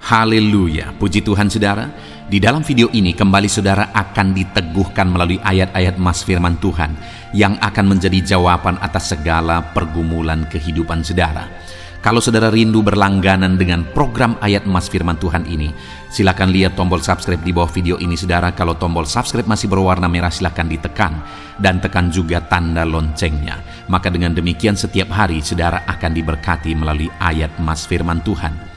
Haleluya, puji Tuhan saudara. Di dalam video ini kembali saudara akan diteguhkan melalui ayat-ayat emas firman Tuhan yang akan menjadi jawaban atas segala pergumulan kehidupan saudara. Kalau saudara rindu berlangganan dengan program ayat emas firman Tuhan ini, silakan lihat tombol subscribe di bawah video ini saudara. Kalau tombol subscribe masih berwarna merah, silakan ditekan dan tekan juga tanda loncengnya. Maka dengan demikian setiap hari saudara akan diberkati melalui ayat emas firman Tuhan.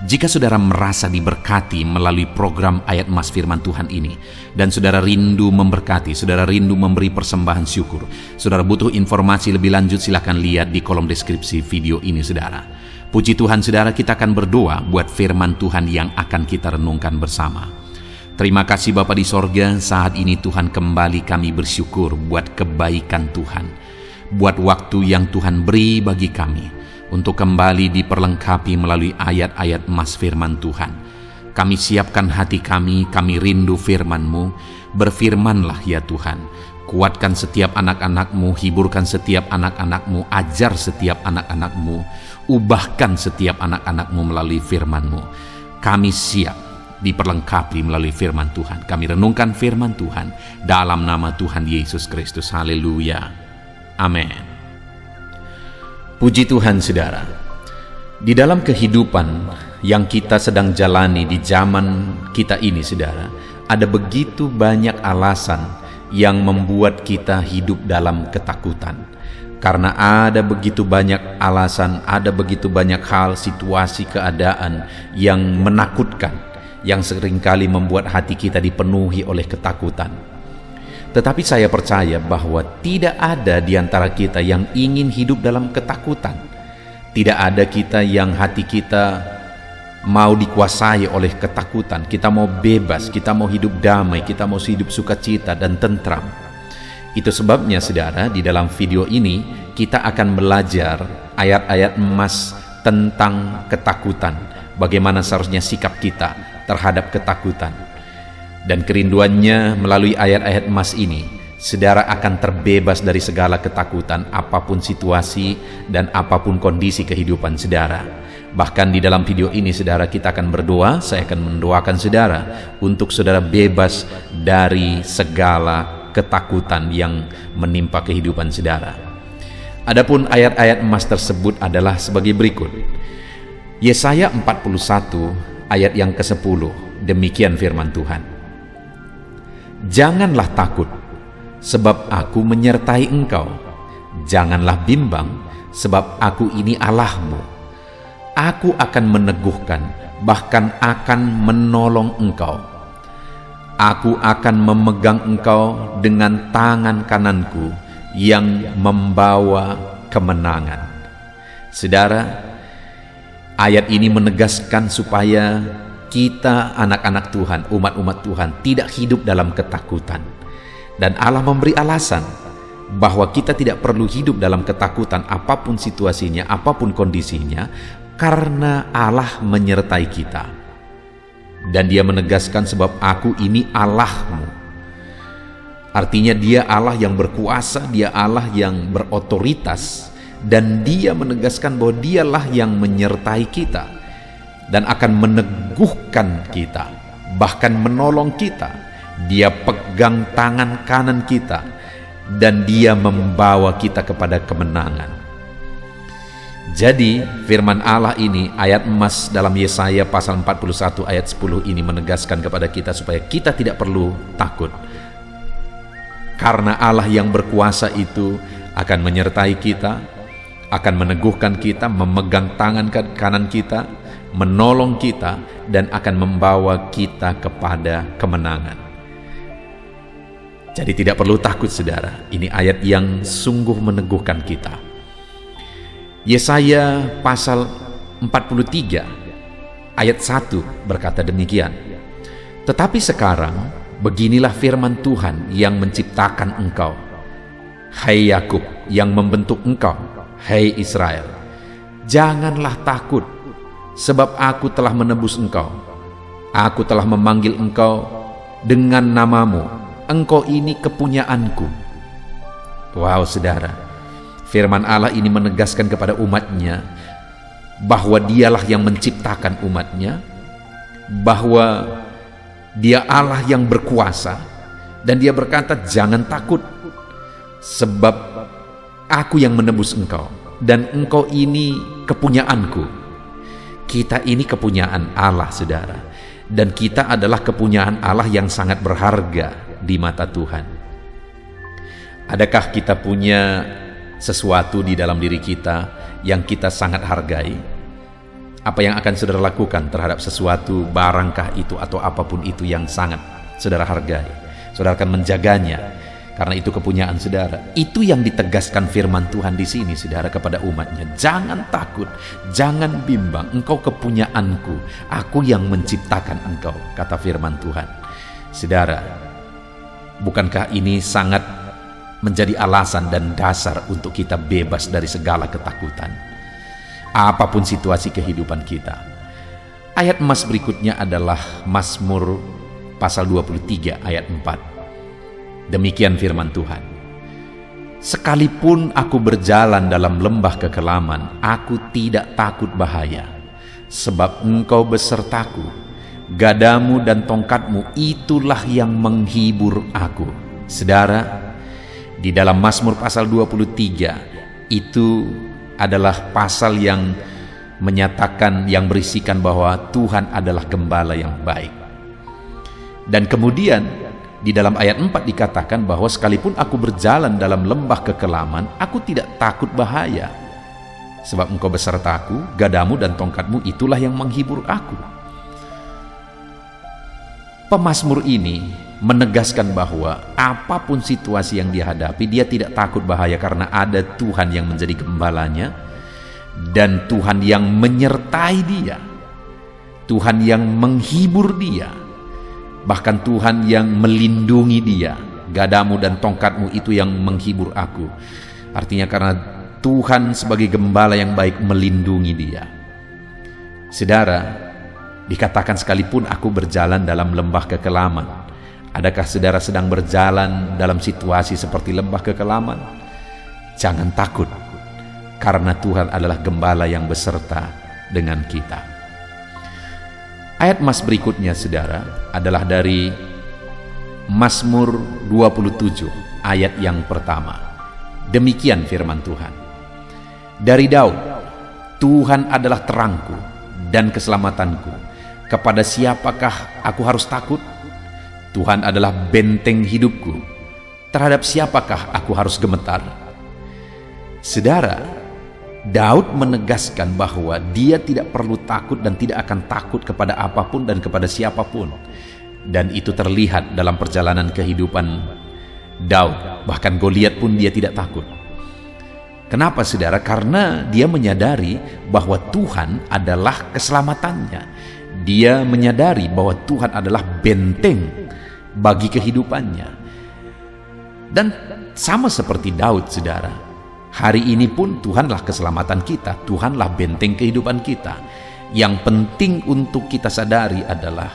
Jika saudara merasa diberkati melalui program ayat emas firman Tuhan ini, dan saudara rindu memberkati, saudara rindu memberi persembahan syukur, saudara butuh informasi lebih lanjut, silakan lihat di kolom deskripsi video ini saudara. Puji Tuhan saudara, kita akan berdoa buat firman Tuhan yang akan kita renungkan bersama. Terima kasih Bapa di sorga, saat ini Tuhan kembali kami bersyukur buat kebaikan Tuhan, buat waktu yang Tuhan beri bagi kami untuk kembali diperlengkapi melalui ayat-ayat emas firman Tuhan. Kami siapkan hati kami rindu firman-Mu. Berfirmanlah ya Tuhan. Kuatkan setiap anak-anak-Mu, hiburkan setiap anak-anak-Mu, ajar setiap anak-anak-Mu, ubahkan setiap anak-anak-Mu melalui firman-Mu. Kami siap diperlengkapi melalui firman Tuhan. Kami renungkan firman Tuhan dalam nama Tuhan Yesus Kristus. Haleluya. Amin. Puji Tuhan saudara, di dalam kehidupan yang kita sedang jalani di zaman kita ini saudara, ada begitu banyak alasan yang membuat kita hidup dalam ketakutan. Karena ada begitu banyak alasan, ada begitu banyak hal, situasi, keadaan yang menakutkan, yang seringkali membuat hati kita dipenuhi oleh ketakutan. Tetapi saya percaya bahwa tidak ada di antara kita yang ingin hidup dalam ketakutan. Tidak ada kita yang hati kita mau dikuasai oleh ketakutan. Kita mau bebas, kita mau hidup damai, kita mau hidup sukacita dan tentram. Itu sebabnya saudara, di dalam video ini kita akan belajar ayat-ayat emas tentang ketakutan. Bagaimana seharusnya sikap kita terhadap ketakutan. Dan kerinduannya melalui ayat-ayat emas ini, saudara akan terbebas dari segala ketakutan, apapun situasi dan apapun kondisi kehidupan saudara. Bahkan di dalam video ini saudara, kita akan berdoa, saya akan mendoakan saudara untuk saudara bebas dari segala ketakutan yang menimpa kehidupan saudara. Adapun ayat-ayat emas tersebut adalah sebagai berikut. Yesaya 41 ayat yang ke-10, demikian firman Tuhan. Janganlah takut, sebab aku menyertai engkau. Janganlah bimbang, sebab aku ini Allahmu. Aku akan meneguhkan, bahkan akan menolong engkau. Aku akan memegang engkau dengan tangan kananku yang membawa kemenangan. Saudara, ayat ini menegaskan supaya kita anak-anak Tuhan, umat-umat Tuhan tidak hidup dalam ketakutan. Dan Allah memberi alasan bahwa kita tidak perlu hidup dalam ketakutan apapun situasinya, apapun kondisinya, karena Allah menyertai kita. Dan Dia menegaskan sebab aku ini Allahmu. Artinya Dia Allah yang berkuasa, Dia Allah yang berotoritas, dan Dia menegaskan bahwa Dialah yang menyertai kita dan akan meneguhkan kita, bahkan menolong kita. Dia pegang tangan kanan kita dan Dia membawa kita kepada kemenangan. Jadi firman Allah ini, ayat emas dalam Yesaya pasal 41 ayat 10 ini menegaskan kepada kita supaya kita tidak perlu takut. Karena Allah yang berkuasa itu akan menyertai kita, akan meneguhkan kita, memegang tangan kanan kita, menolong kita, dan akan membawa kita kepada kemenangan. Jadi tidak perlu takut saudara. Ini ayat yang sungguh meneguhkan kita. Yesaya pasal 43 ayat 1 berkata demikian. Tetapi sekarang beginilah firman Tuhan yang menciptakan engkau, hai Yakub, yang membentuk engkau, hai Israel. Janganlah takut, sebab aku telah menebus engkau. Aku telah memanggil engkau dengan namamu. Engkau ini kepunyaanku. Wow saudara, firman Allah ini menegaskan kepada umatnya bahwa Dialah yang menciptakan umatnya, bahwa Dia Allah yang berkuasa, dan Dia berkata, jangan takut, sebab Aku yang menebus engkau, dan engkau ini kepunyaanku. Kita ini kepunyaan Allah, saudara, dan kita adalah kepunyaan Allah yang sangat berharga di mata Tuhan. Adakah kita punya sesuatu di dalam diri kita yang kita sangat hargai? Apa yang akan saudara lakukan terhadap sesuatu, barangkah itu atau apapun itu yang sangat saudara hargai? Saudara akan menjaganya, karena itu kepunyaan saudara. Itu yang ditegaskan firman Tuhan di sini, saudara, kepada umatnya. Jangan takut, jangan bimbang, engkau kepunyaanku, Aku yang menciptakan engkau, kata firman Tuhan. Saudara, bukankah ini sangat menjadi alasan dan dasar untuk kita bebas dari segala ketakutan, apapun situasi kehidupan kita? Ayat emas berikutnya adalah Mazmur pasal 23 ayat 4. Demikian firman Tuhan. Sekalipun aku berjalan dalam lembah kekelaman, aku tidak takut bahaya, sebab engkau besertaku, gadamu dan tongkatmu itulah yang menghibur aku. Saudara, di dalam Mazmur pasal 23 itu adalah pasal yang menyatakan, yang berisikan bahwa Tuhan adalah gembala yang baik. Dan kemudian di dalam ayat 4 dikatakan bahwa sekalipun aku berjalan dalam lembah kekelaman, aku tidak takut bahaya, sebab engkau besertaku, gadamu dan tongkatmu itulah yang menghibur aku. Pemazmur ini menegaskan bahwa apapun situasi yang dia hadapi, dia tidak takut bahaya karena ada Tuhan yang menjadi gembalanya, dan Tuhan yang menyertai dia, Tuhan yang menghibur dia, bahkan Tuhan yang melindungi dia. Gadamu dan tongkatmu itu yang menghibur aku. Artinya karena Tuhan sebagai gembala yang baik melindungi dia. Saudara, dikatakan sekalipun aku berjalan dalam lembah kekelaman. Adakah saudara sedang berjalan dalam situasi seperti lembah kekelaman? Jangan takut, karena Tuhan adalah gembala yang beserta dengan kita. Ayat emas berikutnya, saudara, adalah dari Mazmur 27 ayat yang pertama. Demikian firman Tuhan. Dari Daud, Tuhan adalah terangku dan keselamatanku. Kepada siapakah aku harus takut? Tuhan adalah benteng hidupku. Terhadap siapakah aku harus gemetar? Saudara, Daud menegaskan bahwa dia tidak perlu takut dan tidak akan takut kepada apapun dan kepada siapapun. Dan itu terlihat dalam perjalanan kehidupan Daud. Bahkan Goliat pun dia tidak takut. Kenapa, saudara? Karena dia menyadari bahwa Tuhan adalah keselamatannya. Dia menyadari bahwa Tuhan adalah benteng bagi kehidupannya. Dan sama seperti Daud, saudara, hari ini pun Tuhanlah keselamatan kita, Tuhanlah benteng kehidupan kita. Yang penting untuk kita sadari adalah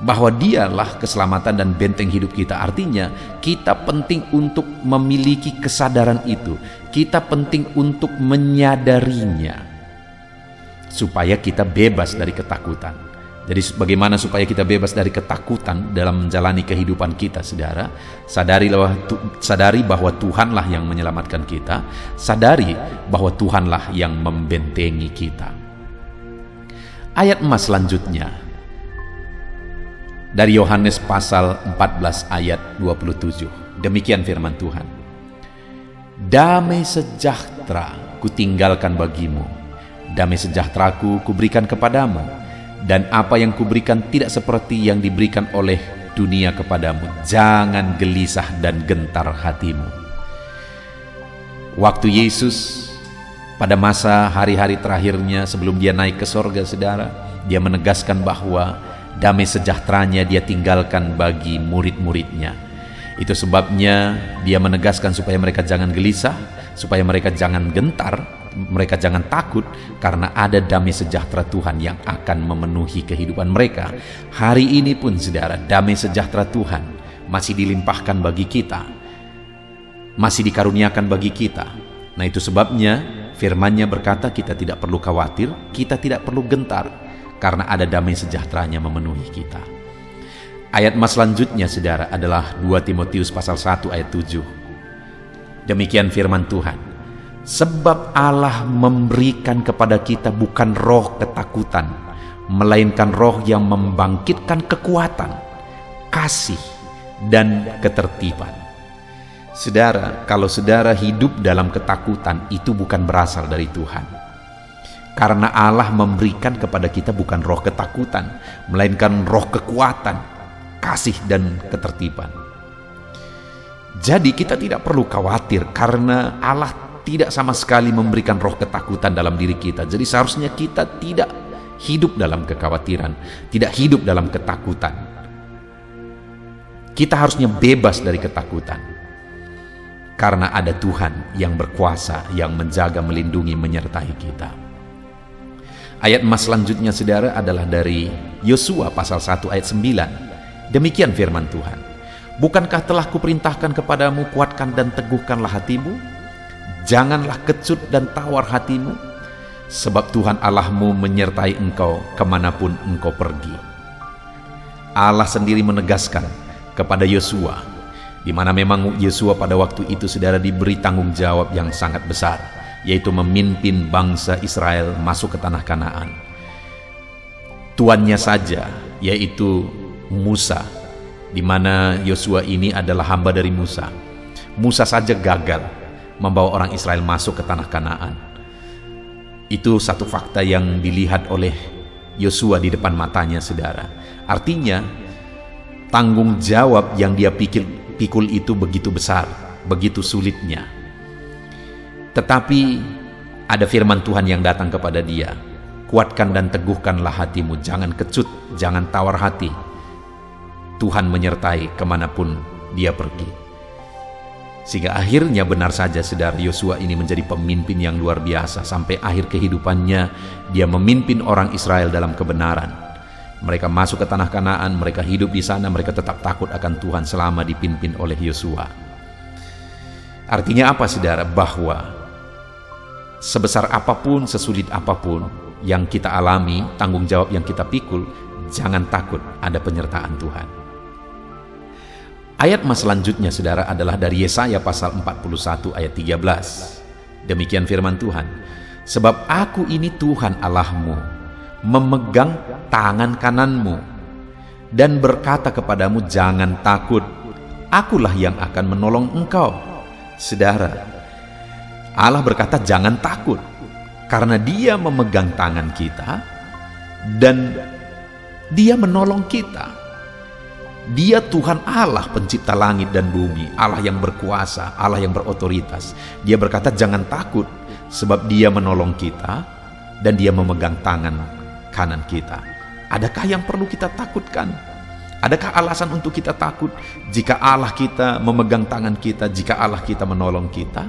bahwa Dialah keselamatan dan benteng hidup kita. Artinya kita penting untuk memiliki kesadaran itu. Kita penting untuk menyadarinya, supaya kita bebas dari ketakutan. Jadi bagaimana supaya kita bebas dari ketakutan dalam menjalani kehidupan kita, saudara? Sadari bahwa Tuhanlah yang menyelamatkan kita. Sadari bahwa Tuhanlah yang membentengi kita. Ayat emas selanjutnya dari Yohanes pasal 14 ayat 27. Demikian firman Tuhan. Damai sejahtera kutinggalkan bagimu, damai sejahteraku kuberikan kepadamu, dan apa yang kuberikan tidak seperti yang diberikan oleh dunia kepadamu. Jangan gelisah dan gentar hatimu. Waktu Yesus pada masa hari-hari terakhirnya sebelum dia naik ke sorga, saudara, dia menegaskan bahwa damai sejahteranya dia tinggalkan bagi murid-muridnya. Itu sebabnya dia menegaskan supaya mereka jangan gelisah, supaya mereka jangan gentar, mereka jangan takut, karena ada damai sejahtera Tuhan yang akan memenuhi kehidupan mereka. Hari ini pun, saudara, damai sejahtera Tuhan masih dilimpahkan bagi kita, masih dikaruniakan bagi kita. Nah, itu sebabnya firman-Nya berkata kita tidak perlu khawatir, kita tidak perlu gentar, karena ada damai sejahteranya memenuhi kita. Ayat mas selanjutnya saudara adalah 2 Timotius pasal 1 ayat 7. Demikian firman Tuhan, sebab Allah memberikan kepada kita bukan roh ketakutan, melainkan roh yang membangkitkan kekuatan, kasih, dan ketertiban. Saudara, kalau saudara hidup dalam ketakutan, itu bukan berasal dari Tuhan. Karena Allah memberikan kepada kita bukan roh ketakutan, melainkan roh kekuatan, kasih, dan ketertiban. Jadi kita tidak perlu khawatir karena Allah tidak sama sekali memberikan roh ketakutan dalam diri kita. Jadi seharusnya kita tidak hidup dalam kekhawatiran, tidak hidup dalam ketakutan. Kita harusnya bebas dari ketakutan. Karena ada Tuhan yang berkuasa, yang menjaga, melindungi, menyertai kita. Ayat mas selanjutnya saudara adalah dari Yosua pasal 1 ayat 9. Demikian firman Tuhan, bukankah telah kuperintahkan kepadamu, kuatkan dan teguhkanlah hatimu, janganlah kecut dan tawar hatimu, sebab Tuhan Allahmu menyertai engkau kemanapun engkau pergi. Allah sendiri menegaskan kepada Yosua, di mana memang Yosua pada waktu itu saudara diberi tanggung jawab yang sangat besar, yaitu memimpin bangsa Israel masuk ke tanah Kanaan. Tuannya saja, yaitu Musa, di mana Yosua ini adalah hamba dari Musa. Musa saja gagal membawa orang Israel masuk ke tanah Kanaan. Itu satu fakta yang dilihat oleh Yosua di depan matanya saudara. Artinya tanggung jawab yang dia pikul itu begitu besar, begitu sulitnya. Tetapi ada firman Tuhan yang datang kepada dia, kuatkan dan teguhkanlah hatimu, jangan kecut, jangan tawar hati. Tuhan menyertai kemanapun dia pergi. Sehingga akhirnya benar saja saudara, Yosua ini menjadi pemimpin yang luar biasa. Sampai akhir kehidupannya dia memimpin orang Israel dalam kebenaran. Mereka masuk ke tanah Kanaan, mereka hidup di sana, mereka tetap takut akan Tuhan selama dipimpin oleh Yosua. Artinya apa saudara? Bahwa sebesar apapun, sesulit apapun yang kita alami, tanggung jawab yang kita pikul, jangan takut, ada penyertaan Tuhan. Ayat mas selanjutnya saudara adalah dari Yesaya pasal 41 ayat 13. Demikian firman Tuhan, sebab aku ini Tuhan Allahmu, memegang tangan kananmu dan berkata kepadamu, jangan takut, akulah yang akan menolong engkau. Saudara, Allah berkata jangan takut karena dia memegang tangan kita dan dia menolong kita. Dia Tuhan Allah pencipta langit dan bumi, Allah yang berkuasa, Allah yang berotoritas. Dia berkata jangan takut sebab dia menolong kita dan dia memegang tangan kanan kita. Adakah yang perlu kita takutkan? Adakah alasan untuk kita takut jika Allah kita memegang tangan kita, jika Allah kita menolong kita?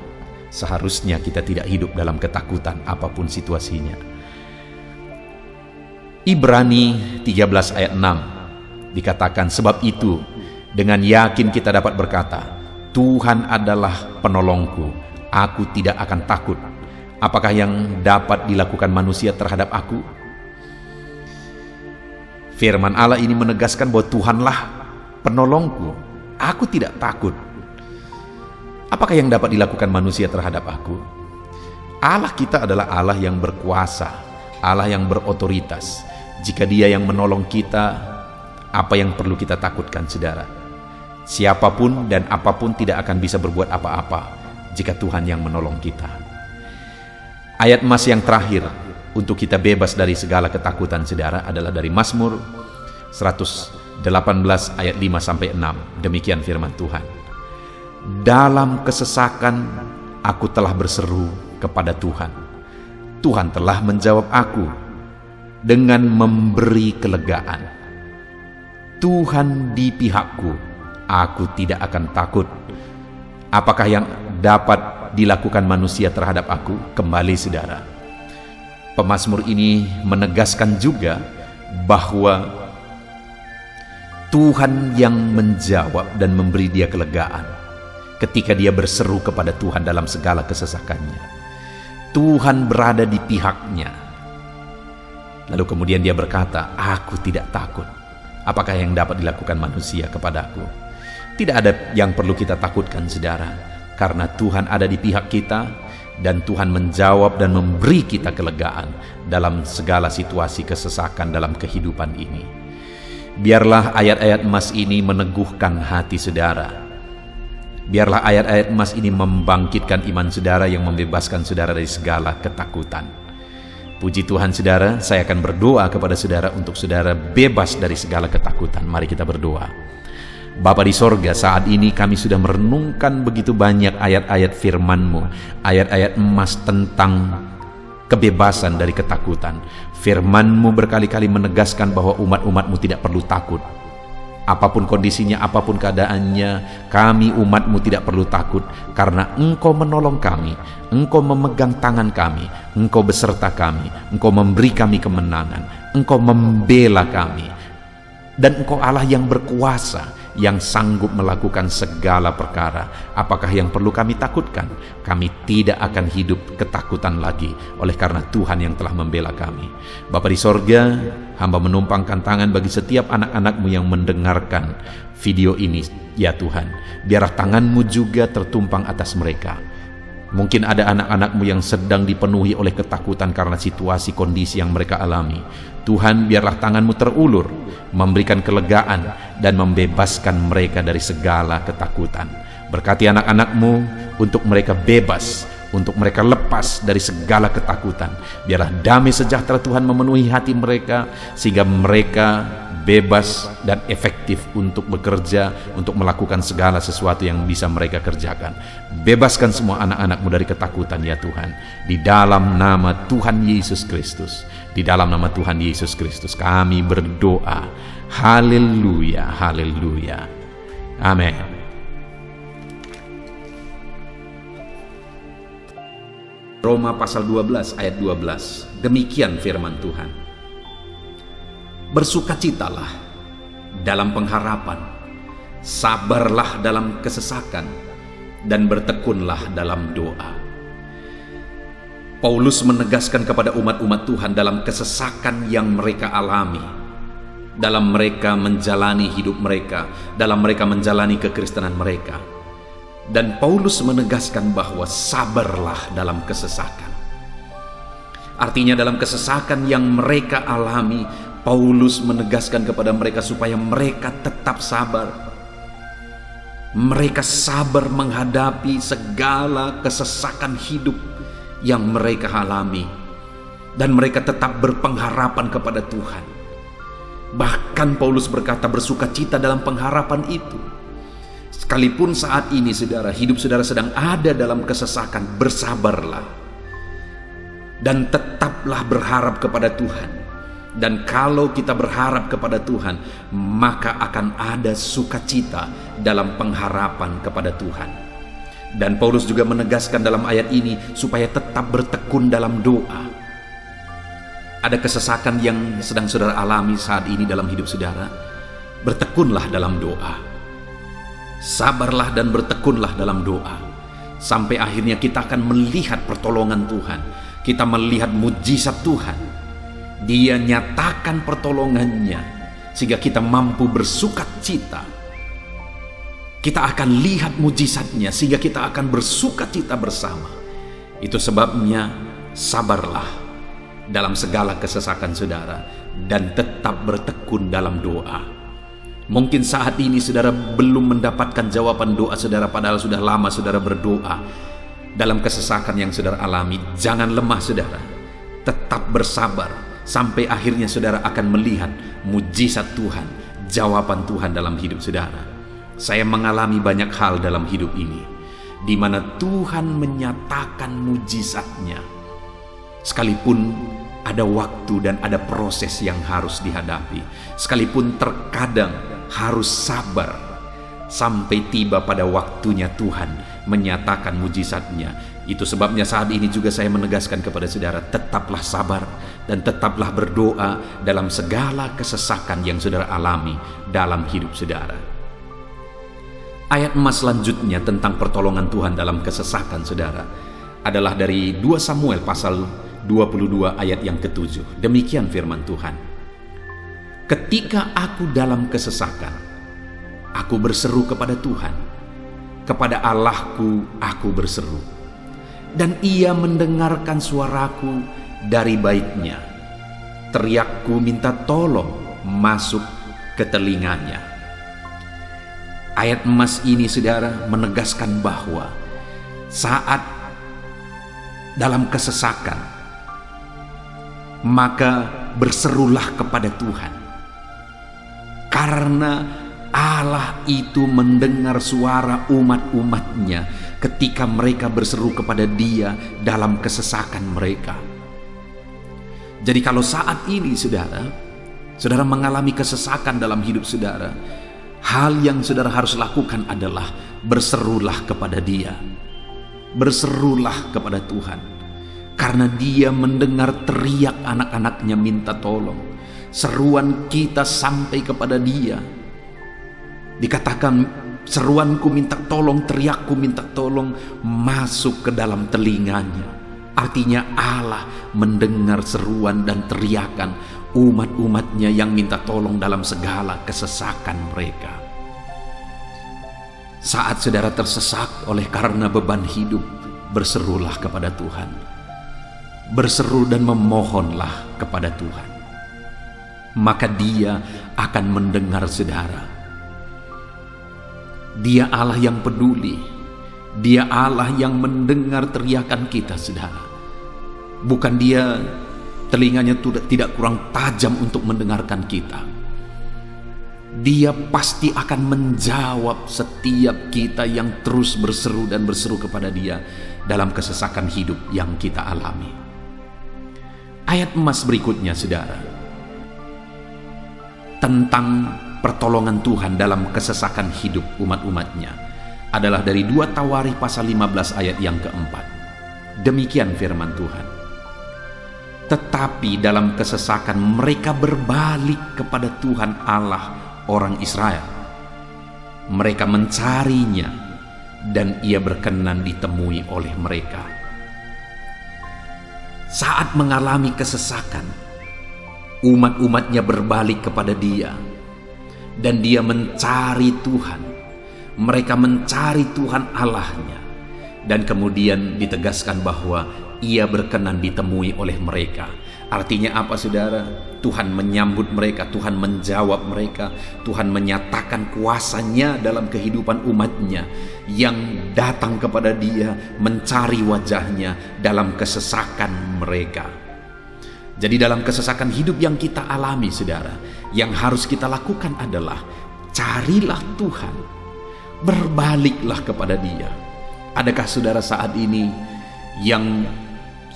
Seharusnya kita tidak hidup dalam ketakutan apapun situasinya. Ibrani 13 ayat 6 dikatakan, sebab itu dengan yakin kita dapat berkata, Tuhan adalah penolongku, aku tidak akan takut. Apakah yang dapat dilakukan manusia terhadap aku? Firman Allah ini menegaskan bahwa Tuhanlah penolongku, aku tidak takut. Apakah yang dapat dilakukan manusia terhadap aku? Allah kita adalah Allah yang berkuasa, Allah yang berotoritas. Jika Dia yang menolong kita, apa yang perlu kita takutkan saudara? Siapapun dan apapun tidak akan bisa berbuat apa-apa jika Tuhan yang menolong kita. Ayat mas yang terakhir untuk kita bebas dari segala ketakutan saudara adalah dari Mazmur 118 ayat 5-6. Demikian firman Tuhan, dalam kesesakan aku telah berseru kepada Tuhan, Tuhan telah menjawab aku dengan memberi kelegaan. Tuhan di pihakku, aku tidak akan takut. Apakah yang dapat dilakukan manusia terhadap aku? Kembali saudara, pemazmur ini menegaskan juga bahwa Tuhan yang menjawab dan memberi dia kelegaan ketika dia berseru kepada Tuhan dalam segala kesesakannya. Tuhan berada di pihaknya. Lalu kemudian dia berkata, "Aku tidak takut. Apakah yang dapat dilakukan manusia kepadaku?" Tidak ada yang perlu kita takutkan, saudara, karena Tuhan ada di pihak kita, dan Tuhan menjawab dan memberi kita kelegaan dalam segala situasi kesesakan dalam kehidupan ini. Biarlah ayat-ayat emas ini meneguhkan hati saudara. Biarlah ayat-ayat emas ini membangkitkan iman saudara yang membebaskan saudara dari segala ketakutan. Puji Tuhan saudara, saya akan berdoa kepada saudara untuk saudara bebas dari segala ketakutan. Mari kita berdoa. Bapa di sorga, saat ini kami sudah merenungkan begitu banyak ayat-ayat firman-Mu, ayat-ayat emas tentang kebebasan dari ketakutan. Firman-Mu berkali-kali menegaskan bahwa umat-umat-Mu tidak perlu takut. Apapun kondisinya, apapun keadaannya, kami umat-Mu tidak perlu takut, karena Engkau menolong kami, Engkau memegang tangan kami, Engkau beserta kami, Engkau memberi kami kemenangan, Engkau membela kami, dan Engkau Allah yang berkuasa, yang sanggup melakukan segala perkara. Apakah yang perlu kami takutkan? Kami tidak akan hidup ketakutan lagi, oleh karena Tuhan yang telah membela kami. Bapa di sorga, hamba menumpangkan tangan bagi setiap anak-anak-Mu yang mendengarkan video ini, ya Tuhan. Biarlah tangan-Mu juga tertumpang atas mereka. Mungkin ada anak-anak-Mu yang sedang dipenuhi oleh ketakutan karena situasi kondisi yang mereka alami. Tuhan, biarlah tangan-Mu terulur, memberikan kelegaan dan membebaskan mereka dari segala ketakutan. Berkati anak-anak-Mu untuk mereka bebas, untuk mereka lepas dari segala ketakutan. Biarlah damai sejahtera Tuhan memenuhi hati mereka, sehingga mereka bebas dan efektif untuk bekerja, untuk melakukan segala sesuatu yang bisa mereka kerjakan. Bebaskan semua anak-anak-Mu dari ketakutan, ya Tuhan. Di dalam nama Tuhan Yesus Kristus, di dalam nama Tuhan Yesus Kristus kami berdoa. Haleluya, haleluya. Amin. Roma pasal 12 ayat 12. Demikian firman Tuhan. Bersukacitalah dalam pengharapan, sabarlah dalam kesesakan, dan bertekunlah dalam doa. Paulus menegaskan kepada umat-umat Tuhan dalam kesesakan yang mereka alami, dalam mereka menjalani hidup mereka, dalam mereka menjalani kekristenan mereka. Dan Paulus menegaskan bahwa sabarlah dalam kesesakan. Artinya dalam kesesakan yang mereka alami, Paulus menegaskan kepada mereka supaya mereka tetap sabar. Mereka sabar menghadapi segala kesesakan hidup yang mereka alami, dan mereka tetap berpengharapan kepada Tuhan. Bahkan Paulus berkata bersukacita dalam pengharapan itu. Sekalipun saat ini saudara, hidup saudara sedang ada dalam kesesakan, bersabarlah dan tetaplah berharap kepada Tuhan. Dan kalau kita berharap kepada Tuhan, maka akan ada sukacita dalam pengharapan kepada Tuhan. Dan Paulus juga menegaskan dalam ayat ini supaya tetap bertekun dalam doa. Ada kesesakan yang sedang saudara alami saat ini dalam hidup saudara, bertekunlah dalam doa. Sabarlah dan bertekunlah dalam doa, sampai akhirnya kita akan melihat pertolongan Tuhan. Kita melihat mujizat Tuhan. Dia nyatakan pertolongannya sehingga kita mampu bersukacita. Kita akan lihat mujizatnya sehingga kita akan bersukacita bersama. Itu sebabnya sabarlah dalam segala kesesakan saudara, dan tetap bertekun dalam doa. Mungkin saat ini saudara belum mendapatkan jawaban doa saudara, padahal sudah lama saudara berdoa. Dalam kesesakan yang saudara alami, jangan lemah saudara. Tetap bersabar sampai akhirnya saudara akan melihat mujizat Tuhan, jawaban Tuhan dalam hidup saudara. Saya mengalami banyak hal dalam hidup ini, di mana Tuhan menyatakan mujizatnya. Sekalipun ada waktu dan ada proses yang harus dihadapi, sekalipun terkadang harus sabar sampai tiba pada waktunya Tuhan menyatakan mujizatnya. Itu sebabnya saat ini juga saya menegaskan kepada saudara, tetaplah sabar dan tetaplah berdoa dalam segala kesesakan yang saudara alami dalam hidup saudara. Ayat emas selanjutnya tentang pertolongan Tuhan dalam kesesakan saudara adalah dari 2 Samuel pasal 22 ayat yang ke-7. Demikian firman Tuhan. Ketika aku dalam kesesakan, aku berseru kepada Tuhan, kepada Allahku aku berseru, dan Ia mendengarkan suaraku dari baitnya. Teriakku minta tolong masuk ke telinganya. Ayat emas ini, saudara, menegaskan bahwa saat dalam kesesakan, maka berserulah kepada Tuhan, karena Allah itu mendengar suara umat-umatnya ketika mereka berseru kepada Dia dalam kesesakan mereka. Jadi kalau saat ini saudara mengalami kesesakan dalam hidup saudara, hal yang saudara harus lakukan adalah berserulah kepada Dia. Berserulah kepada Tuhan, karena Dia mendengar teriak anak-anaknya minta tolong. Seruan kita sampai kepada Dia. Dikatakan, seruanku minta tolong, teriakku minta tolong masuk ke dalam telinganya. Artinya Allah mendengar seruan dan teriakan umat-umatnya yang minta tolong dalam segala kesesakan mereka. Saat saudara tersesak oleh karena beban hidup, berserulah kepada Tuhan. Berseru dan memohonlah kepada Tuhan. Maka Dia akan mendengar saudara. Dia Allah yang peduli. Dia Allah yang mendengar teriakan kita, saudara. Bukan Dia telinganya tidak kurang tajam untuk mendengarkan kita. Dia pasti akan menjawab setiap kita yang terus berseru dan berseru kepada Dia dalam kesesakan hidup yang kita alami. Ayat emas berikutnya, saudara, tentang pertolongan Tuhan dalam kesesakan hidup umat-umatnya adalah dari 2 Tawarikh pasal 15 ayat yang keempat. Demikian firman Tuhan. Tetapi dalam kesesakan mereka berbalik kepada Tuhan Allah orang Israel. Mereka mencarinya dan Ia berkenan ditemui oleh mereka. Saat mengalami kesesakan, umat-umatnya berbalik kepada Dia dan Dia mencari Tuhan. Mereka mencari Tuhan Allahnya, dan kemudian ditegaskan bahwa Ia berkenan ditemui oleh mereka. Artinya apa, saudara? Tuhan menyambut mereka, Tuhan menjawab mereka, Tuhan menyatakan kuasa-Nya dalam kehidupan umatnya yang datang kepada Dia, mencari wajah-Nya dalam kesesakan mereka. Jadi dalam kesesakan hidup yang kita alami, saudara, yang harus kita lakukan adalah carilah Tuhan, berbaliklah kepada Dia. Adakah saudara saat ini yang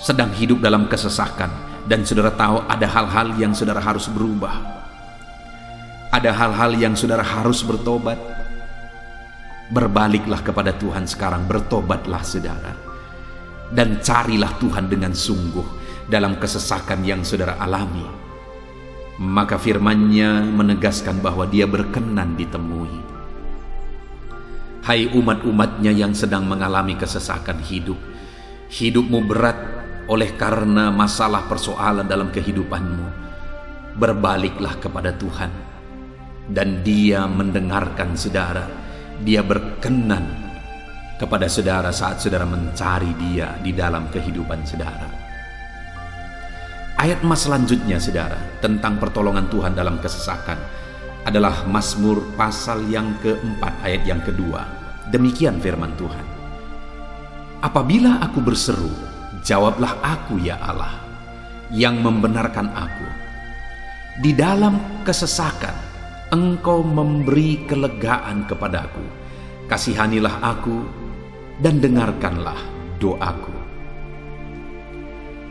sedang hidup dalam kesesakan dan saudara tahu ada hal-hal yang saudara harus berubah, ada hal-hal yang saudara harus bertobat? Berbaliklah kepada Tuhan sekarang, bertobatlah saudara, dan carilah Tuhan dengan sungguh dalam kesesakan yang saudara alami. Maka firman-Nya menegaskan bahwa Dia berkenan ditemui. Hai umat-umatnya yang sedang mengalami kesesakan hidup, hidupmu berat oleh karena masalah persoalan dalam kehidupanmu, berbaliklah kepada Tuhan dan Dia mendengarkan saudara. Dia berkenan kepada saudara saat saudara mencari Dia di dalam kehidupan saudara. Ayat emas selanjutnya, saudara, tentang pertolongan Tuhan dalam kesesakan adalah Mazmur pasal yang keempat ayat yang kedua. Demikian firman Tuhan. Apabila aku berseru, jawablah aku ya Allah, yang membenarkan aku. Di dalam kesesakan, Engkau memberi kelegaan kepadaku. Kasihanilah aku dan dengarkanlah doaku.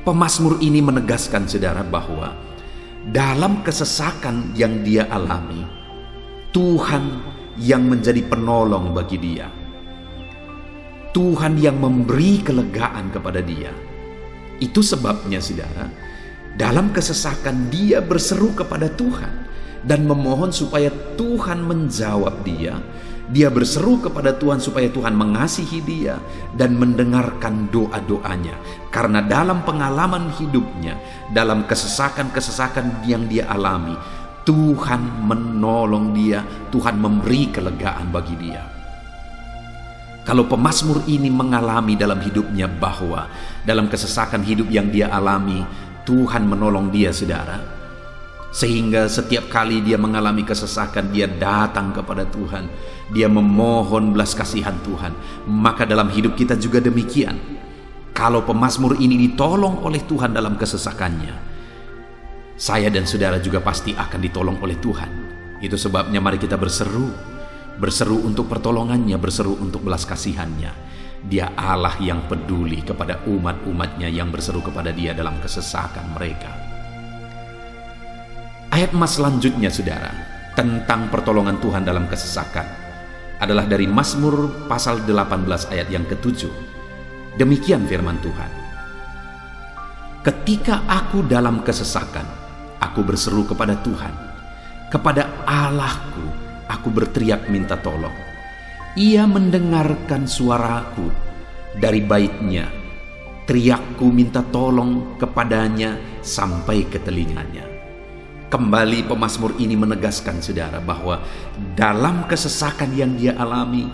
Pemazmur ini menegaskan saudara bahwa dalam kesesakan yang dia alami, Tuhan yang menjadi penolong bagi dia. Tuhan yang memberi kelegaan kepada dia. Itu sebabnya saudara, dalam kesesakan dia berseru kepada Tuhan dan memohon supaya Tuhan menjawab dia Dia berseru kepada Tuhan supaya Tuhan mengasihi dia dan mendengarkan doa-doanya. Karena dalam pengalaman hidupnya, dalam kesesakan-kesesakan yang dia alami, Tuhan menolong dia, Tuhan memberi kelegaan bagi dia. Kalau pemazmur ini mengalami dalam hidupnya bahwa dalam kesesakan hidup yang dia alami, Tuhan menolong dia, saudara. Sehingga setiap kali dia mengalami kesesakan, dia datang kepada Tuhan, dia memohon belas kasihan Tuhan. Maka dalam hidup kita juga demikian. Kalau pemazmur ini ditolong oleh Tuhan dalam kesesakannya, saya dan saudara juga pasti akan ditolong oleh Tuhan. Itu sebabnya mari kita berseru untuk pertolongannya, berseru untuk belas kasihannya. Dia Allah yang peduli kepada umat-umatnya yang berseru kepada dia dalam kesesakan mereka. Ayat emas selanjutnya, saudara, tentang pertolongan Tuhan dalam kesesakan adalah dari Mazmur pasal 18 ayat yang ke-7. Demikian firman Tuhan. Ketika aku dalam kesesakan, aku berseru kepada Tuhan. Kepada Allahku, aku berteriak minta tolong. Ia mendengarkan suaraku dari baitnya. Teriakku minta tolong kepadanya sampai ke telinganya. Kembali pemazmur ini menegaskan, saudara, bahwa dalam kesesakan yang dia alami,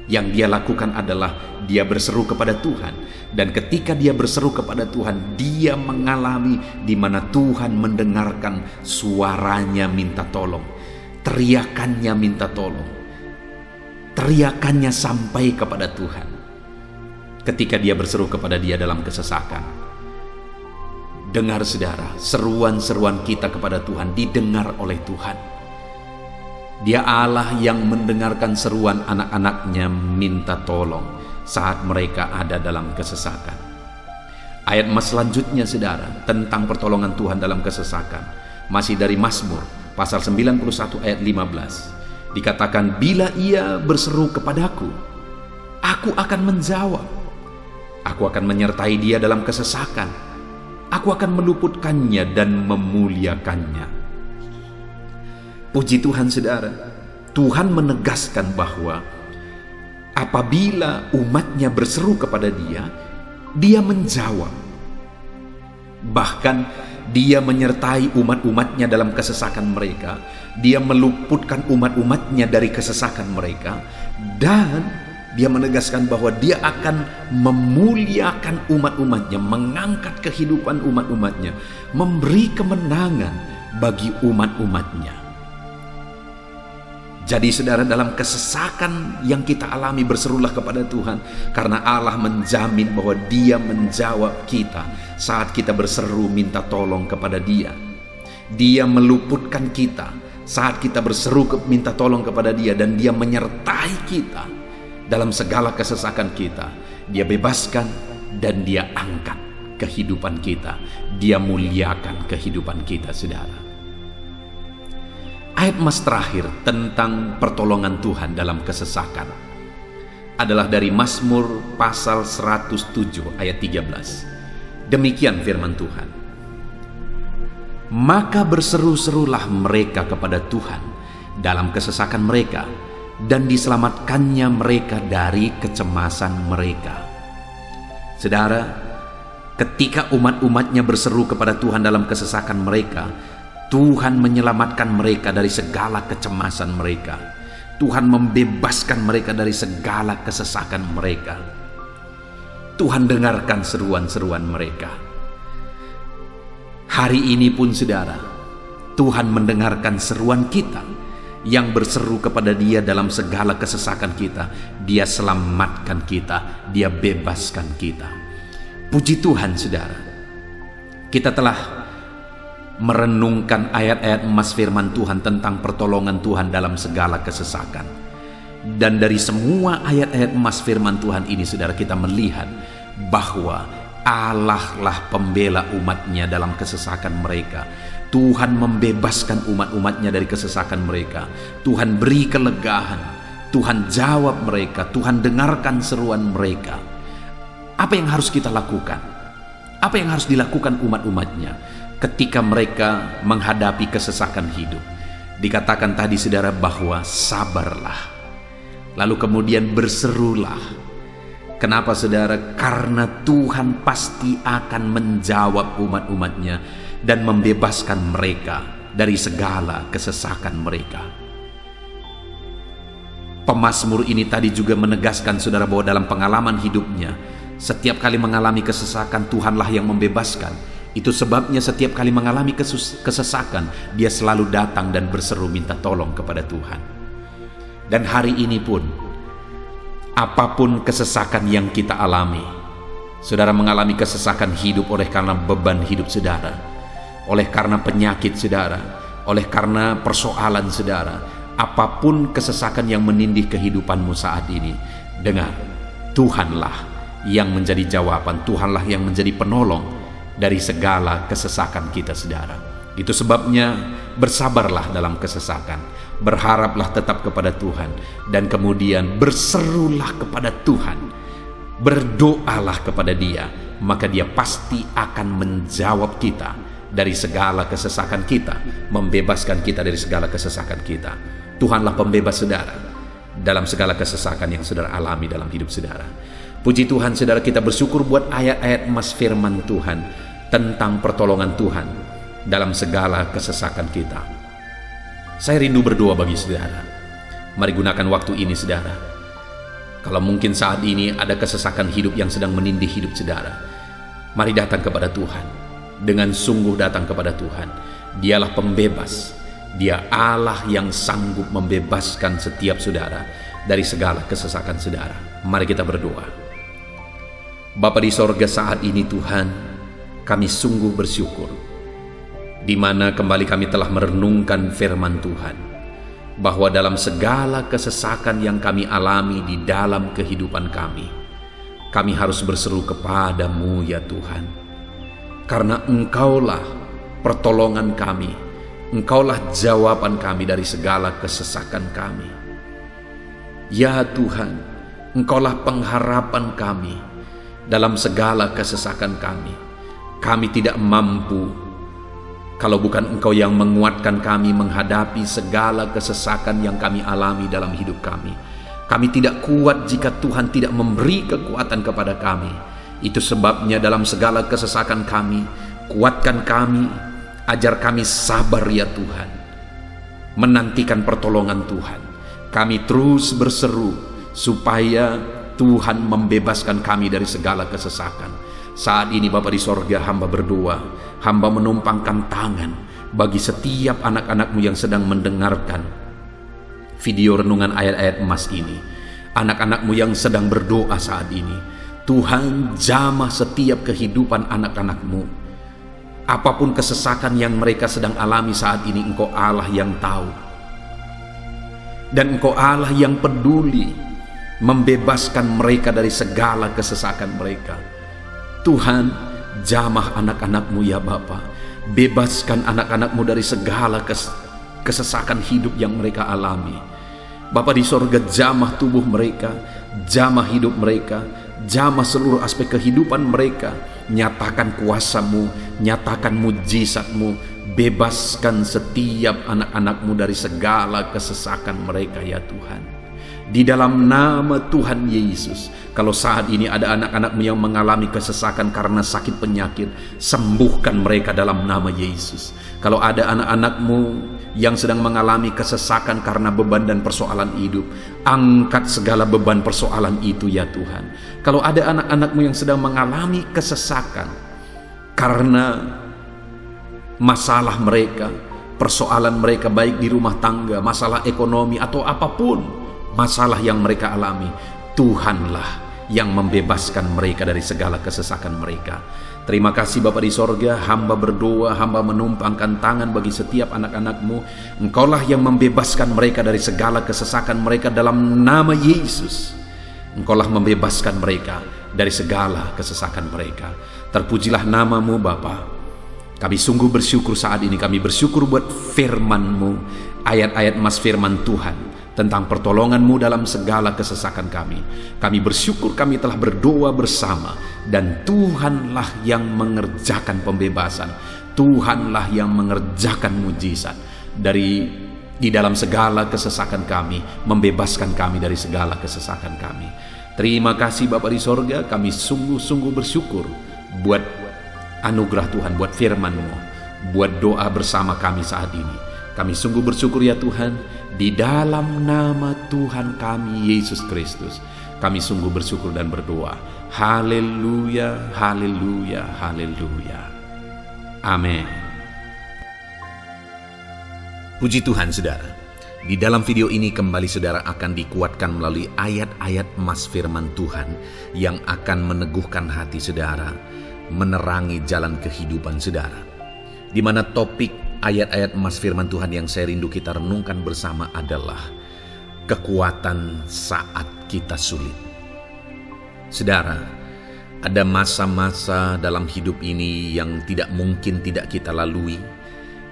yang dia lakukan adalah dia berseru kepada Tuhan. Dan ketika dia berseru kepada Tuhan, dia mengalami di mana Tuhan mendengarkan suaranya minta tolong, teriakannya minta tolong, teriakannya sampai kepada Tuhan. Ketika dia berseru kepada dia dalam kesesakan, dengar, saudara, seruan-seruan kita kepada Tuhan didengar oleh Tuhan. Dia Allah yang mendengarkan seruan anak-anaknya minta tolong saat mereka ada dalam kesesakan. Ayat emas selanjutnya, saudara, tentang pertolongan Tuhan dalam kesesakan, masih dari Mazmur pasal 91 ayat 15. Dikatakan, bila ia berseru kepadaku, aku akan menjawab. Aku akan menyertai dia dalam kesesakan. Aku akan meluputkannya dan memuliakannya. Puji Tuhan, saudara. Tuhan menegaskan bahwa apabila umatnya berseru kepada dia, dia menjawab. Bahkan dia menyertai umat-umatnya dalam kesesakan mereka. Dia meluputkan umat-umatnya dari kesesakan mereka. Dan dia menegaskan bahwa dia akan memuliakan umat-umatnya, mengangkat kehidupan umat-umatnya, memberi kemenangan bagi umat-umatnya. Jadi, saudara, dalam kesesakan yang kita alami, berserulah kepada Tuhan, karena Allah menjamin bahwa dia menjawab kita saat kita berseru minta tolong kepada dia. Dia meluputkan kita saat kita berseru minta tolong kepada dia, dan dia menyertai kita dalam segala kesesakan kita. Dia bebaskan dan dia angkat kehidupan kita. Dia muliakan kehidupan kita, saudara. Ayat emas terakhir tentang pertolongan Tuhan dalam kesesakan adalah dari Mazmur pasal 107 ayat 13. Demikian firman Tuhan. Maka berseru-serulah mereka kepada Tuhan dalam kesesakan mereka, dan diselamatkannya mereka dari kecemasan mereka. Saudara, ketika umat-umatnya berseru kepada Tuhan dalam kesesakan mereka, Tuhan menyelamatkan mereka dari segala kecemasan mereka. Tuhan membebaskan mereka dari segala kesesakan mereka. Tuhan dengarkan seruan-seruan mereka. Hari ini pun, saudara, Tuhan mendengarkan seruan kita yang berseru kepada dia dalam segala kesesakan kita. Dia selamatkan kita, dia bebaskan kita. Puji Tuhan, saudara. Kita telah merenungkan ayat-ayat emas firman Tuhan tentang pertolongan Tuhan dalam segala kesesakan. Dan dari semua ayat-ayat emas firman Tuhan ini, saudara, kita melihat bahwa Allah lah pembela umatnya dalam kesesakan mereka. Tuhan membebaskan umat-umatnya dari kesesakan mereka. Tuhan beri kelegaan. Tuhan jawab mereka. Tuhan dengarkan seruan mereka. Apa yang harus kita lakukan? Apa yang harus dilakukan umat-umatnya ketika mereka menghadapi kesesakan hidup? Dikatakan tadi, saudara, bahwa sabarlah. Lalu kemudian berserulah. Kenapa saudara? Karena Tuhan pasti akan menjawab umat-umatnya dan membebaskan mereka dari segala kesesakan mereka. Pemazmur ini tadi juga menegaskan saudara bahwa dalam pengalaman hidupnya, setiap kali mengalami kesesakan, Tuhanlah yang membebaskan. Itu sebabnya setiap kali mengalami kesesakan, dia selalu datang dan berseru minta tolong kepada Tuhan. Dan hari ini pun, apapun kesesakan yang kita alami, saudara mengalami kesesakan hidup oleh karena beban hidup saudara, oleh karena penyakit saudara, oleh karena persoalan saudara, apapun kesesakan yang menindih kehidupanmu saat ini, dengar, Tuhanlah yang menjadi jawaban, Tuhanlah yang menjadi penolong dari segala kesesakan kita saudara. Itu sebabnya bersabarlah dalam kesesakan, berharaplah tetap kepada Tuhan, dan kemudian berserulah kepada Tuhan, berdoalah kepada Dia, maka Dia pasti akan menjawab kita dari segala kesesakan kita, membebaskan kita dari segala kesesakan kita. Tuhanlah pembebas saudara dalam segala kesesakan yang saudara alami dalam hidup saudara. Puji Tuhan saudara, kita bersyukur buat ayat-ayat emas firman Tuhan tentang pertolongan Tuhan dalam segala kesesakan kita. Saya rindu berdoa bagi saudara. Mari gunakan waktu ini saudara. Kalau mungkin saat ini ada kesesakan hidup yang sedang menindih hidup saudara, mari datang kepada Tuhan. Dengan sungguh datang kepada Tuhan. Dialah pembebas. Dia Allah yang sanggup membebaskan setiap saudara dari segala kesesakan saudara. Mari kita berdoa. Bapa di sorga, saat ini Tuhan, kami sungguh bersyukur di mana kembali kami telah merenungkan firman Tuhan, bahwa dalam segala kesesakan yang kami alami di dalam kehidupan kami harus berseru kepadamu ya Tuhan, karena Engkaulah pertolongan kami, Engkaulah jawaban kami dari segala kesesakan kami. Ya Tuhan, Engkaulah pengharapan kami dalam segala kesesakan kami. Kami tidak mampu kalau bukan Engkau yang menguatkan kami menghadapi segala kesesakan yang kami alami dalam hidup kami. Kami tidak kuat jika Tuhan tidak memberi kekuatan kepada kami. Itu sebabnya dalam segala kesesakan kami, kuatkan kami, ajar kami sabar ya Tuhan, menantikan pertolongan Tuhan. Kami terus berseru supaya Tuhan membebaskan kami dari segala kesesakan. Saat ini Bapa di sorga, hamba berdoa, hamba menumpangkan tangan bagi setiap anak-anak-Mu yang sedang mendengarkan video renungan ayat-ayat emas ini. Anak-anak-Mu yang sedang berdoa saat ini, Tuhan jamah setiap kehidupan anak-anak-Mu. Apapun kesesakan yang mereka sedang alami saat ini, Engkau Allah yang tahu, dan Engkau Allah yang peduli membebaskan mereka dari segala kesesakan mereka. Tuhan, jamah anak-anak-Mu ya Bapa, bebaskan anak-anak-Mu dari segala kesesakan hidup yang mereka alami. Bapa di sorga, jamah tubuh mereka, jamah hidup mereka, jamah seluruh aspek kehidupan mereka. Nyatakan kuasa-Mu, nyatakan mujizat-Mu, bebaskan setiap anak-anak-Mu dari segala kesesakan mereka ya Tuhan. Di dalam nama Tuhan Yesus, kalau saat ini ada anak-anak-Mu yang mengalami kesesakan karena sakit penyakit, sembuhkan mereka dalam nama Yesus. Kalau ada anak-anak-Mu yang sedang mengalami kesesakan karena beban dan persoalan hidup, angkat segala beban persoalan itu ya Tuhan. Kalau ada anak-anak-Mu yang sedang mengalami kesesakan karena masalah mereka, persoalan mereka baik di rumah tangga, masalah ekonomi atau apapun masalah yang mereka alami, Tuhanlah yang membebaskan mereka dari segala kesesakan mereka. Terima kasih Bapa di sorga, hamba berdoa, hamba menumpangkan tangan bagi setiap anak-anak-Mu. Engkaulah yang membebaskan mereka dari segala kesesakan mereka dalam nama Yesus. Engkaulah membebaskan mereka dari segala kesesakan mereka. Terpujilah nama-Mu Bapa. Kami sungguh bersyukur saat ini, kami bersyukur buat firman-Mu, ayat-ayat emas firman Tuhan tentang pertolongan-Mu dalam segala kesesakan kami. Kami bersyukur kami telah berdoa bersama, dan Tuhanlah yang mengerjakan pembebasan, Tuhanlah yang mengerjakan mujizat dari di dalam segala kesesakan kami, membebaskan kami dari segala kesesakan kami. Terima kasih Bapa di sorga, kami sungguh-sungguh bersyukur buat anugerah Tuhan, buat firman-Mu, buat doa bersama kami saat ini. Kami sungguh bersyukur ya Tuhan, di dalam nama Tuhan kami Yesus Kristus, kami sungguh bersyukur dan berdoa. Haleluya, haleluya, haleluya. Amin. Puji Tuhan saudara, di dalam video ini kembali saudara akan dikuatkan melalui ayat-ayat emas firman Tuhan yang akan meneguhkan hati saudara, menerangi jalan kehidupan saudara. Di mana topik ayat-ayat emas firman Tuhan yang saya rindu kita renungkan bersama adalah kekuatan saat kita sulit. Saudara, ada masa-masa dalam hidup ini yang tidak mungkin tidak kita lalui,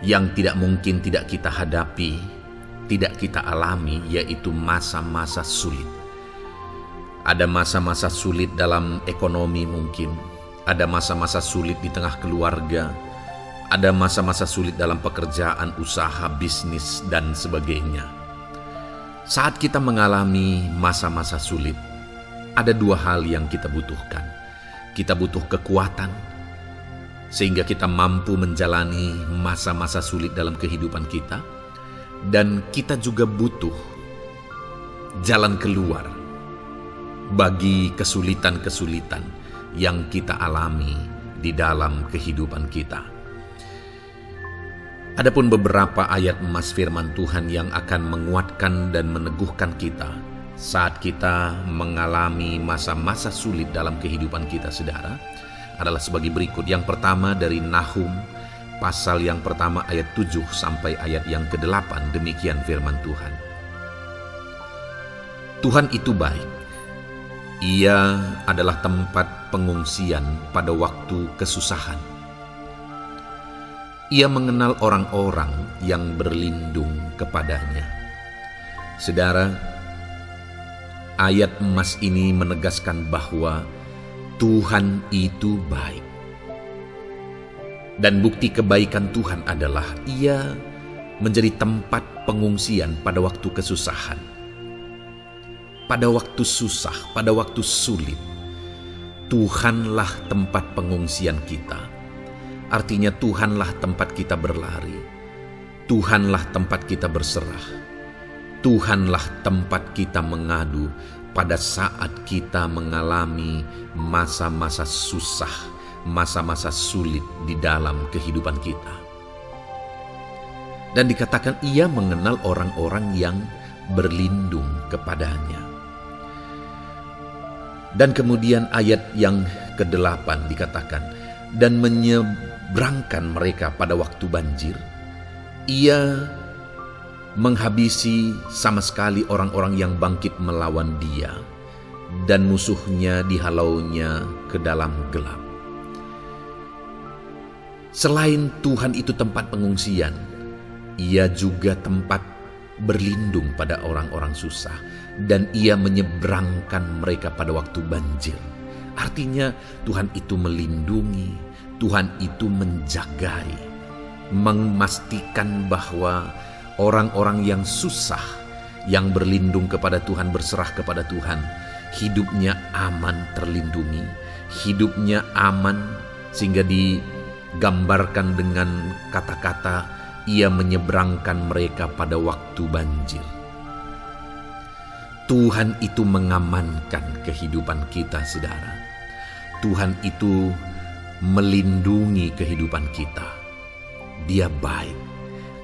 yang tidak mungkin tidak kita hadapi, tidak kita alami, yaitu masa-masa sulit. Ada masa-masa sulit dalam ekonomi mungkin, ada masa-masa sulit di tengah keluarga, ada masa-masa sulit dalam pekerjaan, usaha, bisnis, dan sebagainya. Saat kita mengalami masa-masa sulit, ada dua hal yang kita butuhkan. Kita butuh kekuatan, sehingga kita mampu menjalani masa-masa sulit dalam kehidupan kita. Dan kita juga butuh jalan keluar bagi kesulitan-kesulitan yang kita alami di dalam kehidupan kita. Adapun beberapa ayat emas firman Tuhan yang akan menguatkan dan meneguhkan kita saat kita mengalami masa-masa sulit dalam kehidupan kita, saudara, adalah sebagai berikut. Yang pertama dari Nahum pasal yang pertama ayat 7 sampai ayat yang ke-8. Demikian firman Tuhan. Tuhan itu baik. Ia adalah tempat pengungsian pada waktu kesusahan. Ia mengenal orang-orang yang berlindung kepadanya. Saudara, ayat emas ini menegaskan bahwa Tuhan itu baik. Dan bukti kebaikan Tuhan adalah Ia menjadi tempat pengungsian pada waktu kesusahan. Pada waktu susah, pada waktu sulit, Tuhanlah tempat pengungsian kita. Artinya Tuhanlah tempat kita berlari. Tuhanlah tempat kita berserah. Tuhanlah tempat kita mengadu pada saat kita mengalami masa-masa susah, masa-masa sulit di dalam kehidupan kita. Dan dikatakan Ia mengenal orang-orang yang berlindung kepadanya. Dan kemudian ayat yang ke-8 dikatakan, dan menyeberangkan mereka pada waktu banjir. Ia menghabisi sama sekali orang-orang yang bangkit melawan Dia, dan musuhnya dihalaunya ke dalam gelap. Selain Tuhan itu tempat pengungsian, Ia juga tempat berlindung pada orang-orang susah, dan Ia menyeberangkan mereka pada waktu banjir. Artinya Tuhan itu melindungi, Tuhan itu menjagai, memastikan bahwa orang-orang yang susah, yang berlindung kepada Tuhan, berserah kepada Tuhan, hidupnya aman, terlindungi, hidupnya aman, sehingga digambarkan dengan kata-kata Ia menyeberangkan mereka pada waktu banjir. Tuhan itu mengamankan kehidupan kita, saudara. Tuhan itu melindungi kehidupan kita. Dia baik.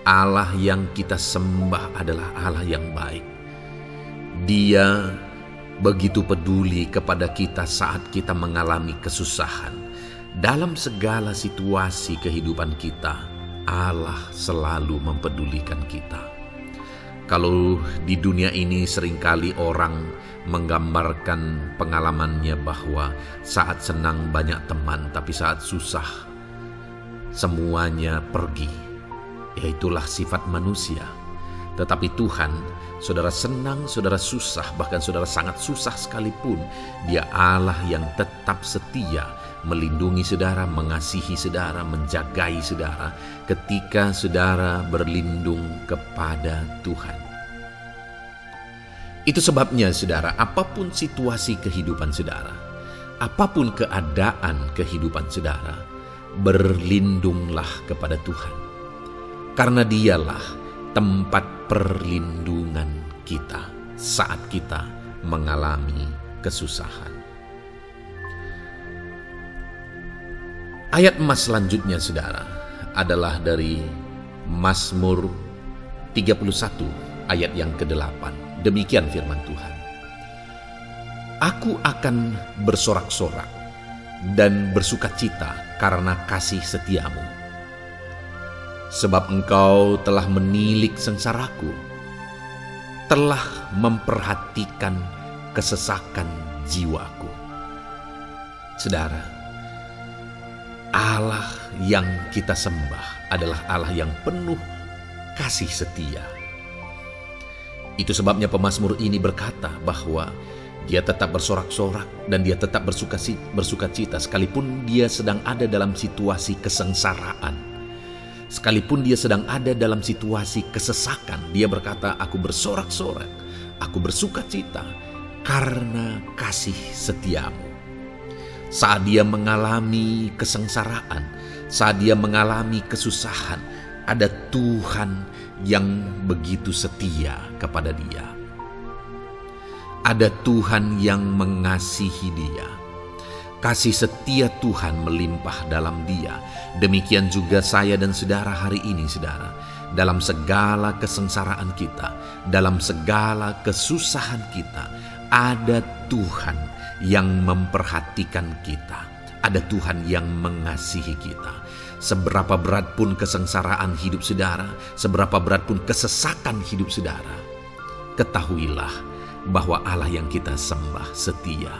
Allah yang kita sembah adalah Allah yang baik. Dia begitu peduli kepada kita saat kita mengalami kesusahan. Dalam segala situasi kehidupan kita, Allah selalu mempedulikan kita. Kalau di dunia ini seringkali orang menggambarkan pengalamannya bahwa saat senang banyak teman, tapi saat susah semuanya pergi. Yaitulah sifat manusia. Tetapi Tuhan, saudara senang, saudara susah, bahkan saudara sangat susah sekalipun, Dia Allah yang tetap setia melindungi saudara, mengasihi saudara, menjagai saudara ketika saudara berlindung kepada Tuhan. Itu sebabnya saudara, apapun situasi kehidupan saudara, apapun keadaan kehidupan saudara, berlindunglah kepada Tuhan. Karena Dialah tempat perlindungan kita saat kita mengalami kesusahan. Ayat emas selanjutnya saudara adalah dari Mazmur 31 ayat yang ke-8. Demikian firman Tuhan. Aku akan bersorak-sorak dan bersukacita karena kasih setiamu. Sebab Engkau telah menilik sengsaraku, telah memperhatikan kesesakan jiwaku. Saudara, Allah yang kita sembah adalah Allah yang penuh kasih setia. Itu sebabnya pemazmur ini berkata bahwa dia tetap bersorak-sorak dan dia tetap bersukacita sekalipun dia sedang ada dalam situasi kesengsaraan. Sekalipun dia sedang ada dalam situasi kesesakan, dia berkata, aku bersorak-sorak, aku bersukacita karena kasih setiamu. Saat dia mengalami kesengsaraan, saat dia mengalami kesusahan, ada Tuhan yang begitu setia kepada dia. Ada Tuhan yang mengasihi dia. Kasih setia Tuhan melimpah dalam dia. Demikian juga saya dan saudara hari ini, saudara. Dalam segala kesengsaraan kita, dalam segala kesusahan kita, ada Tuhan yang memperhatikan kita. Ada Tuhan yang mengasihi kita. Seberapa berat pun kesengsaraan hidup saudara, seberapa berat pun kesesakan hidup saudara, ketahuilah bahwa Allah yang kita sembah setia.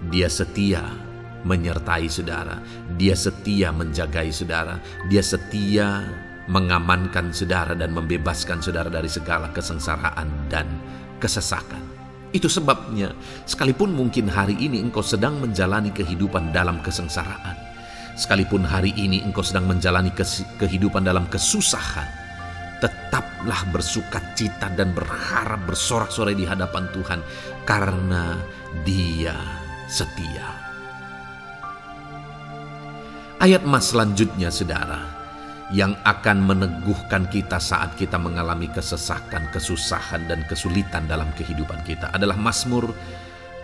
Dia setia menyertai saudara, Dia setia menjagai saudara, Dia setia mengamankan saudara dan membebaskan saudara dari segala kesengsaraan dan kesesakan. Itu sebabnya sekalipun mungkin hari ini engkau sedang menjalani kehidupan dalam kesengsaraan, sekalipun hari ini engkau sedang menjalani kehidupan dalam kesusahan, tetaplah bersukacita dan berharap, bersorak-sorai di hadapan Tuhan karena Dia setia. Ayat emas selanjutnya saudara, yang akan meneguhkan kita saat kita mengalami kesesakan, kesusahan dan kesulitan dalam kehidupan kita adalah Mazmur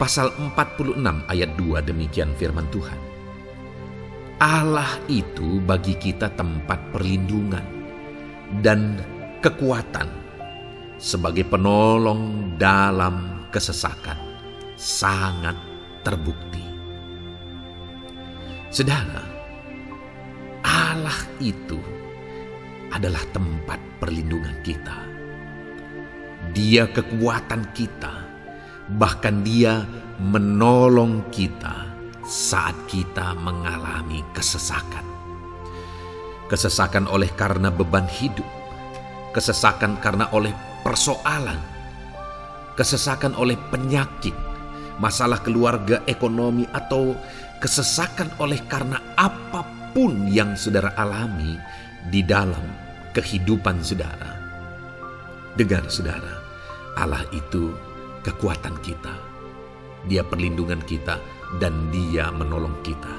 pasal 46 ayat 2. Demikian firman Tuhan. Allah itu bagi kita tempat perlindungan dan kekuatan sebagai penolong dalam kesesakan, sangat terbukti. Saudara, Allah itu adalah tempat perlindungan kita. Dia kekuatan kita, bahkan Dia menolong kita saat kita mengalami kesesakan. Kesesakan oleh karena beban hidup, kesesakan karena oleh persoalan, kesesakan oleh penyakit, masalah keluarga, ekonomi, atau kesesakan oleh karena apapun yang saudara alami di dalam kehidupan saudara. Dengar saudara, Allah itu kekuatan kita. Dia perlindungan kita dan Dia menolong kita.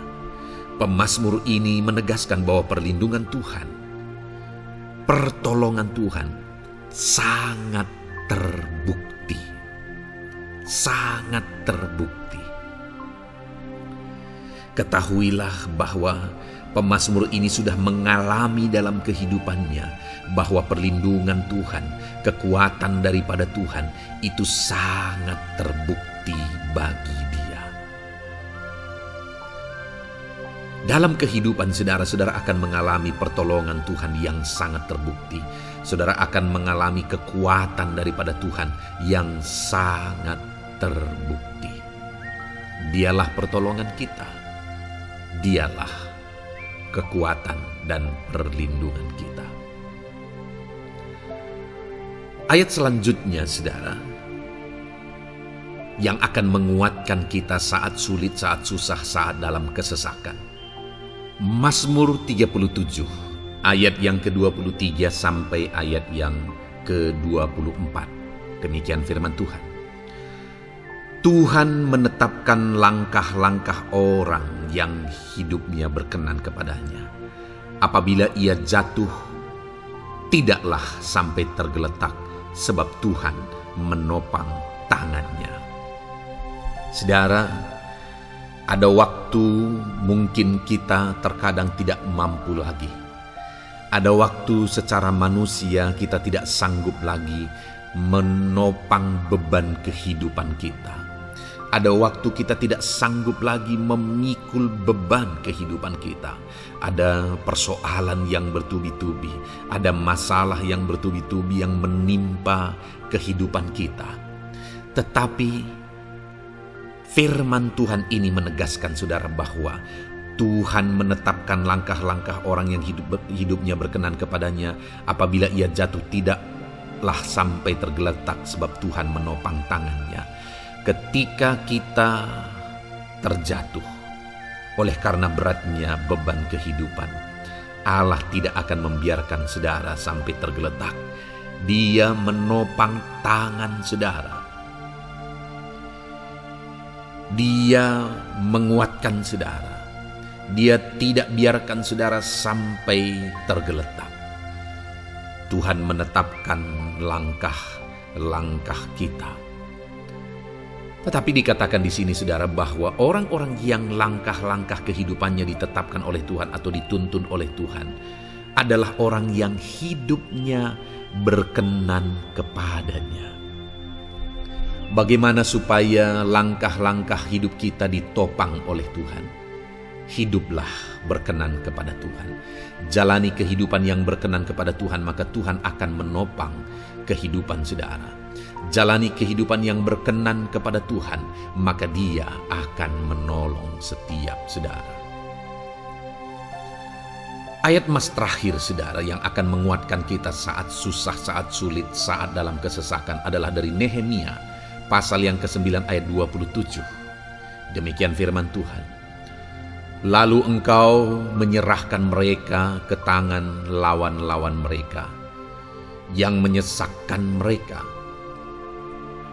Pemazmur ini menegaskan bahwa perlindungan Tuhan, pertolongan Tuhan sangat terbukti. Sangat terbukti. Ketahuilah bahwa pemazmur ini sudah mengalami dalam kehidupannya bahwa perlindungan Tuhan, kekuatan daripada Tuhan itu sangat terbukti bagi dia. Dalam kehidupan saudara-saudara akan mengalami pertolongan Tuhan yang sangat terbukti. Saudara akan mengalami kekuatan daripada Tuhan yang sangat terbukti. Dialah pertolongan kita. Dialah kekuatan dan perlindungan kita. Ayat selanjutnya, saudara, yang akan menguatkan kita saat sulit, saat susah, saat dalam kesesakan. Mazmur 37, ayat yang ke-23 sampai ayat yang ke-24. Demikian firman Tuhan. Tuhan menetapkan langkah-langkah orang yang hidupnya berkenan kepadanya. Apabila ia jatuh, tidaklah sampai tergeletak, sebab Tuhan menopang tangannya. Saudara, ada waktu mungkin kita terkadang tidak mampu lagi. Ada waktu secara manusia kita tidak sanggup lagi menopang beban kehidupan kita. Ada waktu kita tidak sanggup lagi memikul beban kehidupan kita. Ada persoalan yang bertubi-tubi, ada masalah yang bertubi-tubi yang menimpa kehidupan kita. Tetapi firman Tuhan ini menegaskan, saudara, bahwa Tuhan menetapkan langkah-langkah orang yang hidupnya berkenan kepadanya. Apabila ia jatuh, tidaklah sampai tergeletak, sebab Tuhan menopang tangannya. Ketika kita terjatuh oleh karena beratnya beban kehidupan, Allah tidak akan membiarkan saudara sampai tergeletak. Dia menopang tangan saudara. Dia menguatkan saudara. Dia tidak biarkan saudara sampai tergeletak. Tuhan menetapkan langkah-langkah kita. Tetapi dikatakan di sini, saudara, bahwa orang-orang yang langkah-langkah kehidupannya ditetapkan oleh Tuhan atau dituntun oleh Tuhan adalah orang yang hidupnya berkenan kepadanya. Bagaimana supaya langkah-langkah hidup kita ditopang oleh Tuhan? Hiduplah berkenan kepada Tuhan. Jalani kehidupan yang berkenan kepada Tuhan, maka Tuhan akan menopang kehidupan saudara. Jalani kehidupan yang berkenan kepada Tuhan, maka Dia akan menolong setiap saudara. Ayat mas terakhir, saudara, yang akan menguatkan kita saat susah, saat sulit, saat dalam kesesakan adalah dari Nehemia pasal yang ke-9 ayat 27. Demikian firman Tuhan. Lalu engkau menyerahkan mereka ke tangan lawan-lawan mereka yang menyesakkan mereka.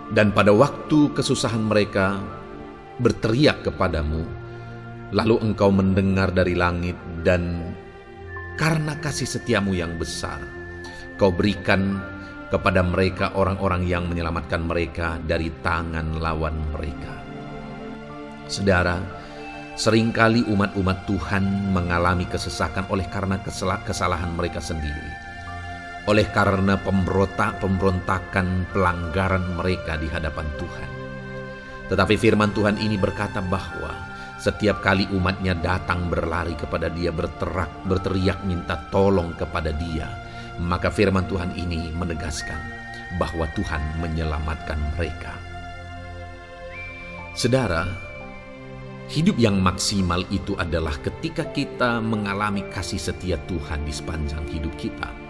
Dan pada waktu kesusahan mereka berteriak kepadamu, lalu engkau mendengar dari langit, dan karena kasih setiamu yang besar, kau berikan kepada mereka orang-orang yang menyelamatkan mereka dari tangan lawan mereka. Saudara, seringkali umat-umat Tuhan mengalami kesesakan oleh karena kesalahan mereka sendiri. Oleh karena pemberontakan, pelanggaran mereka di hadapan Tuhan. Tetapi firman Tuhan ini berkata bahwa setiap kali umatnya datang berlari kepada Dia, berteriak minta tolong kepada Dia, maka firman Tuhan ini menegaskan bahwa Tuhan menyelamatkan mereka. Saudara, hidup yang maksimal itu adalah ketika kita mengalami kasih setia Tuhan di sepanjang hidup kita.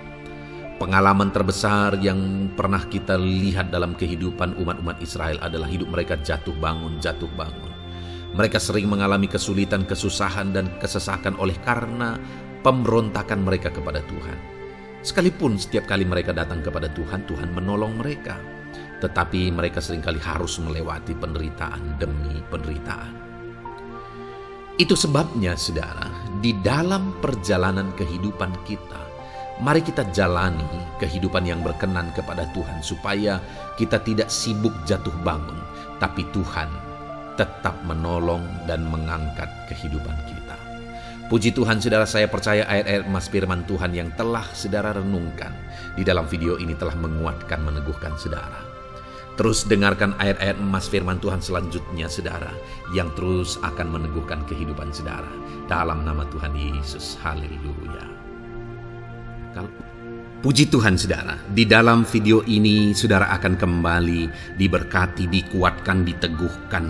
Pengalaman terbesar yang pernah kita lihat dalam kehidupan umat-umat Israel adalah hidup mereka jatuh bangun. Mereka sering mengalami kesulitan, kesusahan, dan kesesakan oleh karena pemberontakan mereka kepada Tuhan. Sekalipun setiap kali mereka datang kepada Tuhan, Tuhan menolong mereka. Tetapi mereka seringkali harus melewati penderitaan demi penderitaan. Itu sebabnya, saudara, di dalam perjalanan kehidupan kita, mari kita jalani kehidupan yang berkenan kepada Tuhan, supaya kita tidak sibuk jatuh bangun, tapi Tuhan tetap menolong dan mengangkat kehidupan kita. Puji Tuhan, saudara, saya percaya ayat-ayat emas firman Tuhan yang telah saudara renungkan di dalam video ini telah menguatkan, meneguhkan saudara. Terus dengarkan ayat-ayat emas firman Tuhan selanjutnya, saudara, yang terus akan meneguhkan kehidupan saudara. Dalam nama Tuhan Yesus, haleluya. Puji Tuhan, saudara, di dalam video ini saudara akan kembali diberkati, dikuatkan, diteguhkan,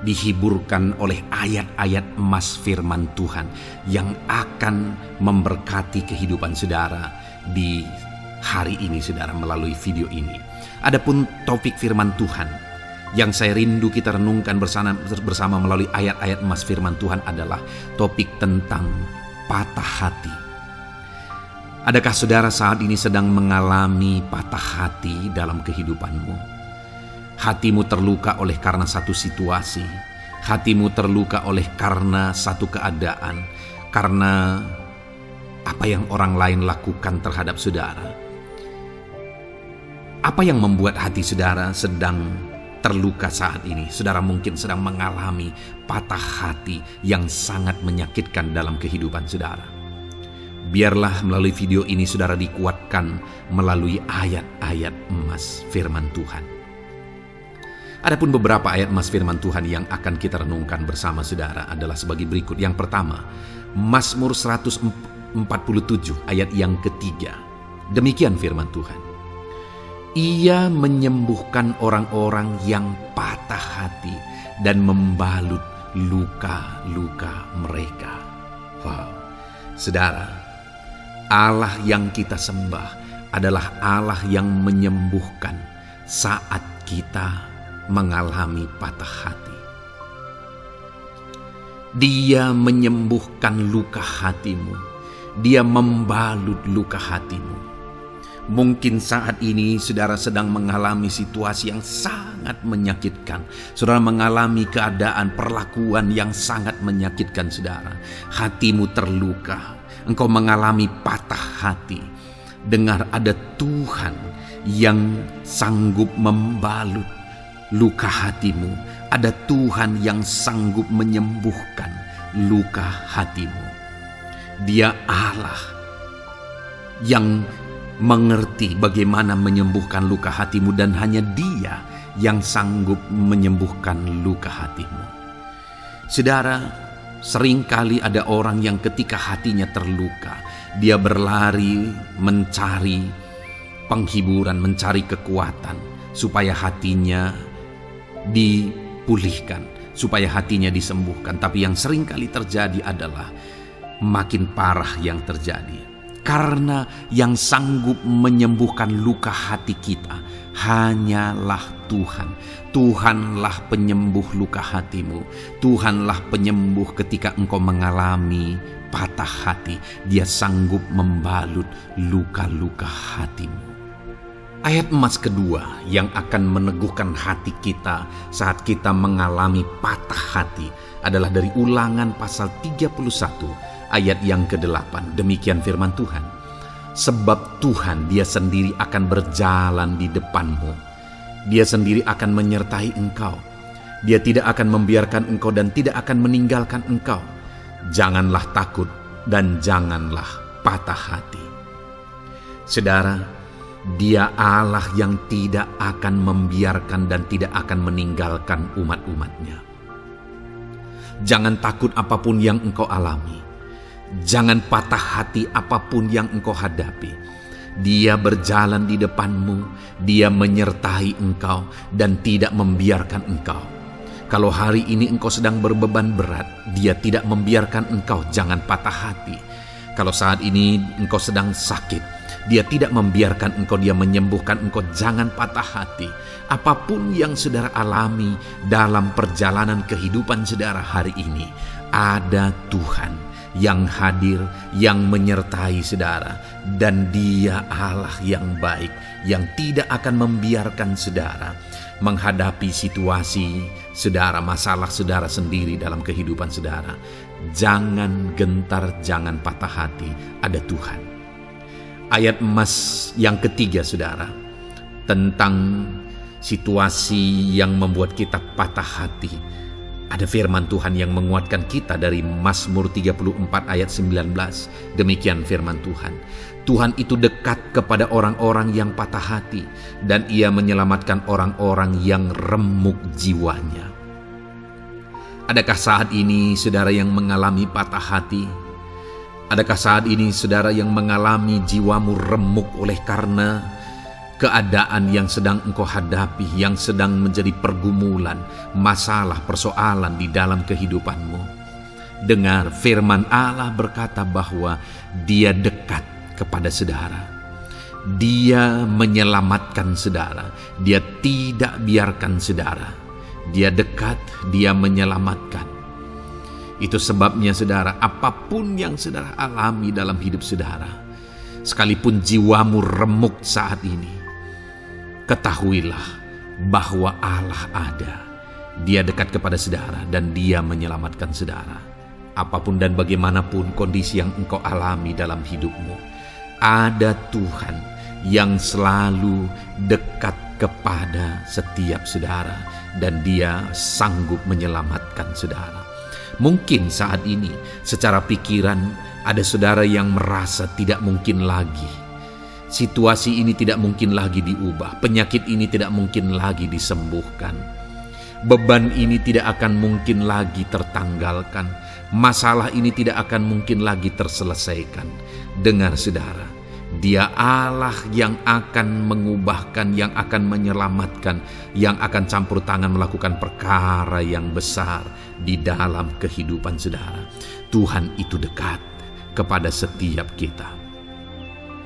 dihiburkan oleh ayat-ayat emas firman Tuhan yang akan memberkati kehidupan saudara di hari ini saudara melalui video ini. Adapun topik firman Tuhan yang saya rindu kita renungkan bersama melalui ayat-ayat emas firman Tuhan adalah topik tentang patah hati. Adakah saudara saat ini sedang mengalami patah hati dalam kehidupanmu? Hatimu terluka oleh karena satu situasi, hatimu terluka oleh karena satu keadaan, karena apa yang orang lain lakukan terhadap saudara. Apa yang membuat hati saudara sedang terluka saat ini? Saudara mungkin sedang mengalami patah hati yang sangat menyakitkan dalam kehidupan saudara. Biarlah melalui video ini saudara dikuatkan melalui ayat-ayat emas firman Tuhan. Adapun beberapa ayat emas firman Tuhan yang akan kita renungkan bersama saudara adalah sebagai berikut. Yang pertama, Mazmur 147 ayat yang ketiga. Demikian firman Tuhan. Ia menyembuhkan orang-orang yang patah hati dan membalut luka-luka mereka. Wow, saudara, Allah yang kita sembah adalah Allah yang menyembuhkan saat kita mengalami patah hati. Dia menyembuhkan luka hatimu. Dia membalut luka hatimu. Mungkin saat ini saudara sedang mengalami situasi yang sangat menyakitkan. Saudara mengalami keadaan perlakuan yang sangat menyakitkan saudara. Hatimu terluka. Engkau mengalami patah hati. Dengar, ada Tuhan yang sanggup membalut luka hatimu. Ada Tuhan yang sanggup menyembuhkan luka hatimu. Dia Allah yang mengerti bagaimana menyembuhkan luka hatimu, dan hanya Dia yang sanggup menyembuhkan luka hatimu. Saudara, seringkali ada orang yang ketika hatinya terluka, dia berlari mencari penghiburan, mencari kekuatan supaya hatinya dipulihkan, supaya hatinya disembuhkan. Tapi yang seringkali terjadi adalah makin parah yang terjadi. Karena yang sanggup menyembuhkan luka hati kita hanyalah Tuhan. Tuhanlah penyembuh luka hatimu. Tuhanlah penyembuh ketika engkau mengalami patah hati. Dia sanggup membalut luka-luka hatimu. Ayat emas kedua yang akan meneguhkan hati kita saat kita mengalami patah hati adalah dari Ulangan pasal 31 ayat yang ke-8. Demikian firman Tuhan. Sebab Tuhan Dia sendiri akan berjalan di depanmu. Dia sendiri akan menyertai engkau. Dia tidak akan membiarkan engkau dan tidak akan meninggalkan engkau. Janganlah takut dan janganlah patah hati. Saudara, Dia Allah yang tidak akan membiarkan dan tidak akan meninggalkan umat-umatnya. Jangan takut apapun yang engkau alami. Jangan patah hati apapun yang engkau hadapi. Dia berjalan di depanmu. Dia menyertai engkau dan tidak membiarkan engkau. Kalau hari ini engkau sedang berbeban berat, Dia tidak membiarkan engkau. Jangan patah hati. Kalau saat ini engkau sedang sakit, Dia tidak membiarkan engkau. Dia menyembuhkan engkau. Jangan patah hati. Apapun yang saudara alami dalam perjalanan kehidupan saudara hari ini, ada Tuhan yang hadir, yang menyertai saudara. Dan Dia Allah yang baik, yang tidak akan membiarkan saudara menghadapi situasi saudara, masalah saudara sendiri dalam kehidupan saudara. Jangan gentar, jangan patah hati, ada Tuhan. Ayat emas yang ketiga saudara, tentang situasi yang membuat kita patah hati. Ada firman Tuhan yang menguatkan kita dari Mazmur 34 ayat 19. Demikian firman Tuhan. Tuhan itu dekat kepada orang-orang yang patah hati, dan Ia menyelamatkan orang-orang yang remuk jiwanya. Adakah saat ini saudara yang mengalami patah hati? Adakah saat ini saudara yang mengalami jiwamu remuk oleh karena keadaan yang sedang engkau hadapi, yang sedang menjadi pergumulan, masalah, persoalan di dalam kehidupanmu? Dengar, firman Allah berkata bahwa Dia dekat kepada saudara. Dia menyelamatkan saudara. Dia tidak biarkan saudara. Dia dekat, dia menyelamatkan. Itu sebabnya saudara, apapun yang saudara alami dalam hidup saudara, sekalipun jiwamu remuk saat ini, ketahuilah bahwa Allah ada. Dia dekat kepada saudara dan dia menyelamatkan saudara. Apapun dan bagaimanapun kondisi yang engkau alami dalam hidupmu, ada Tuhan yang selalu dekat kepada setiap saudara dan dia sanggup menyelamatkan saudara. Mungkin saat ini secara pikiran ada saudara yang merasa tidak mungkin lagi. Situasi ini tidak mungkin lagi diubah. Penyakit ini tidak mungkin lagi disembuhkan. Beban ini tidak akan mungkin lagi tertanggalkan. Masalah ini tidak akan mungkin lagi terselesaikan. Dengar saudara, Dia Allah yang akan mengubahkan, yang akan menyelamatkan, yang akan campur tangan melakukan perkara yang besar di dalam kehidupan saudara. Tuhan itu dekat kepada setiap kita.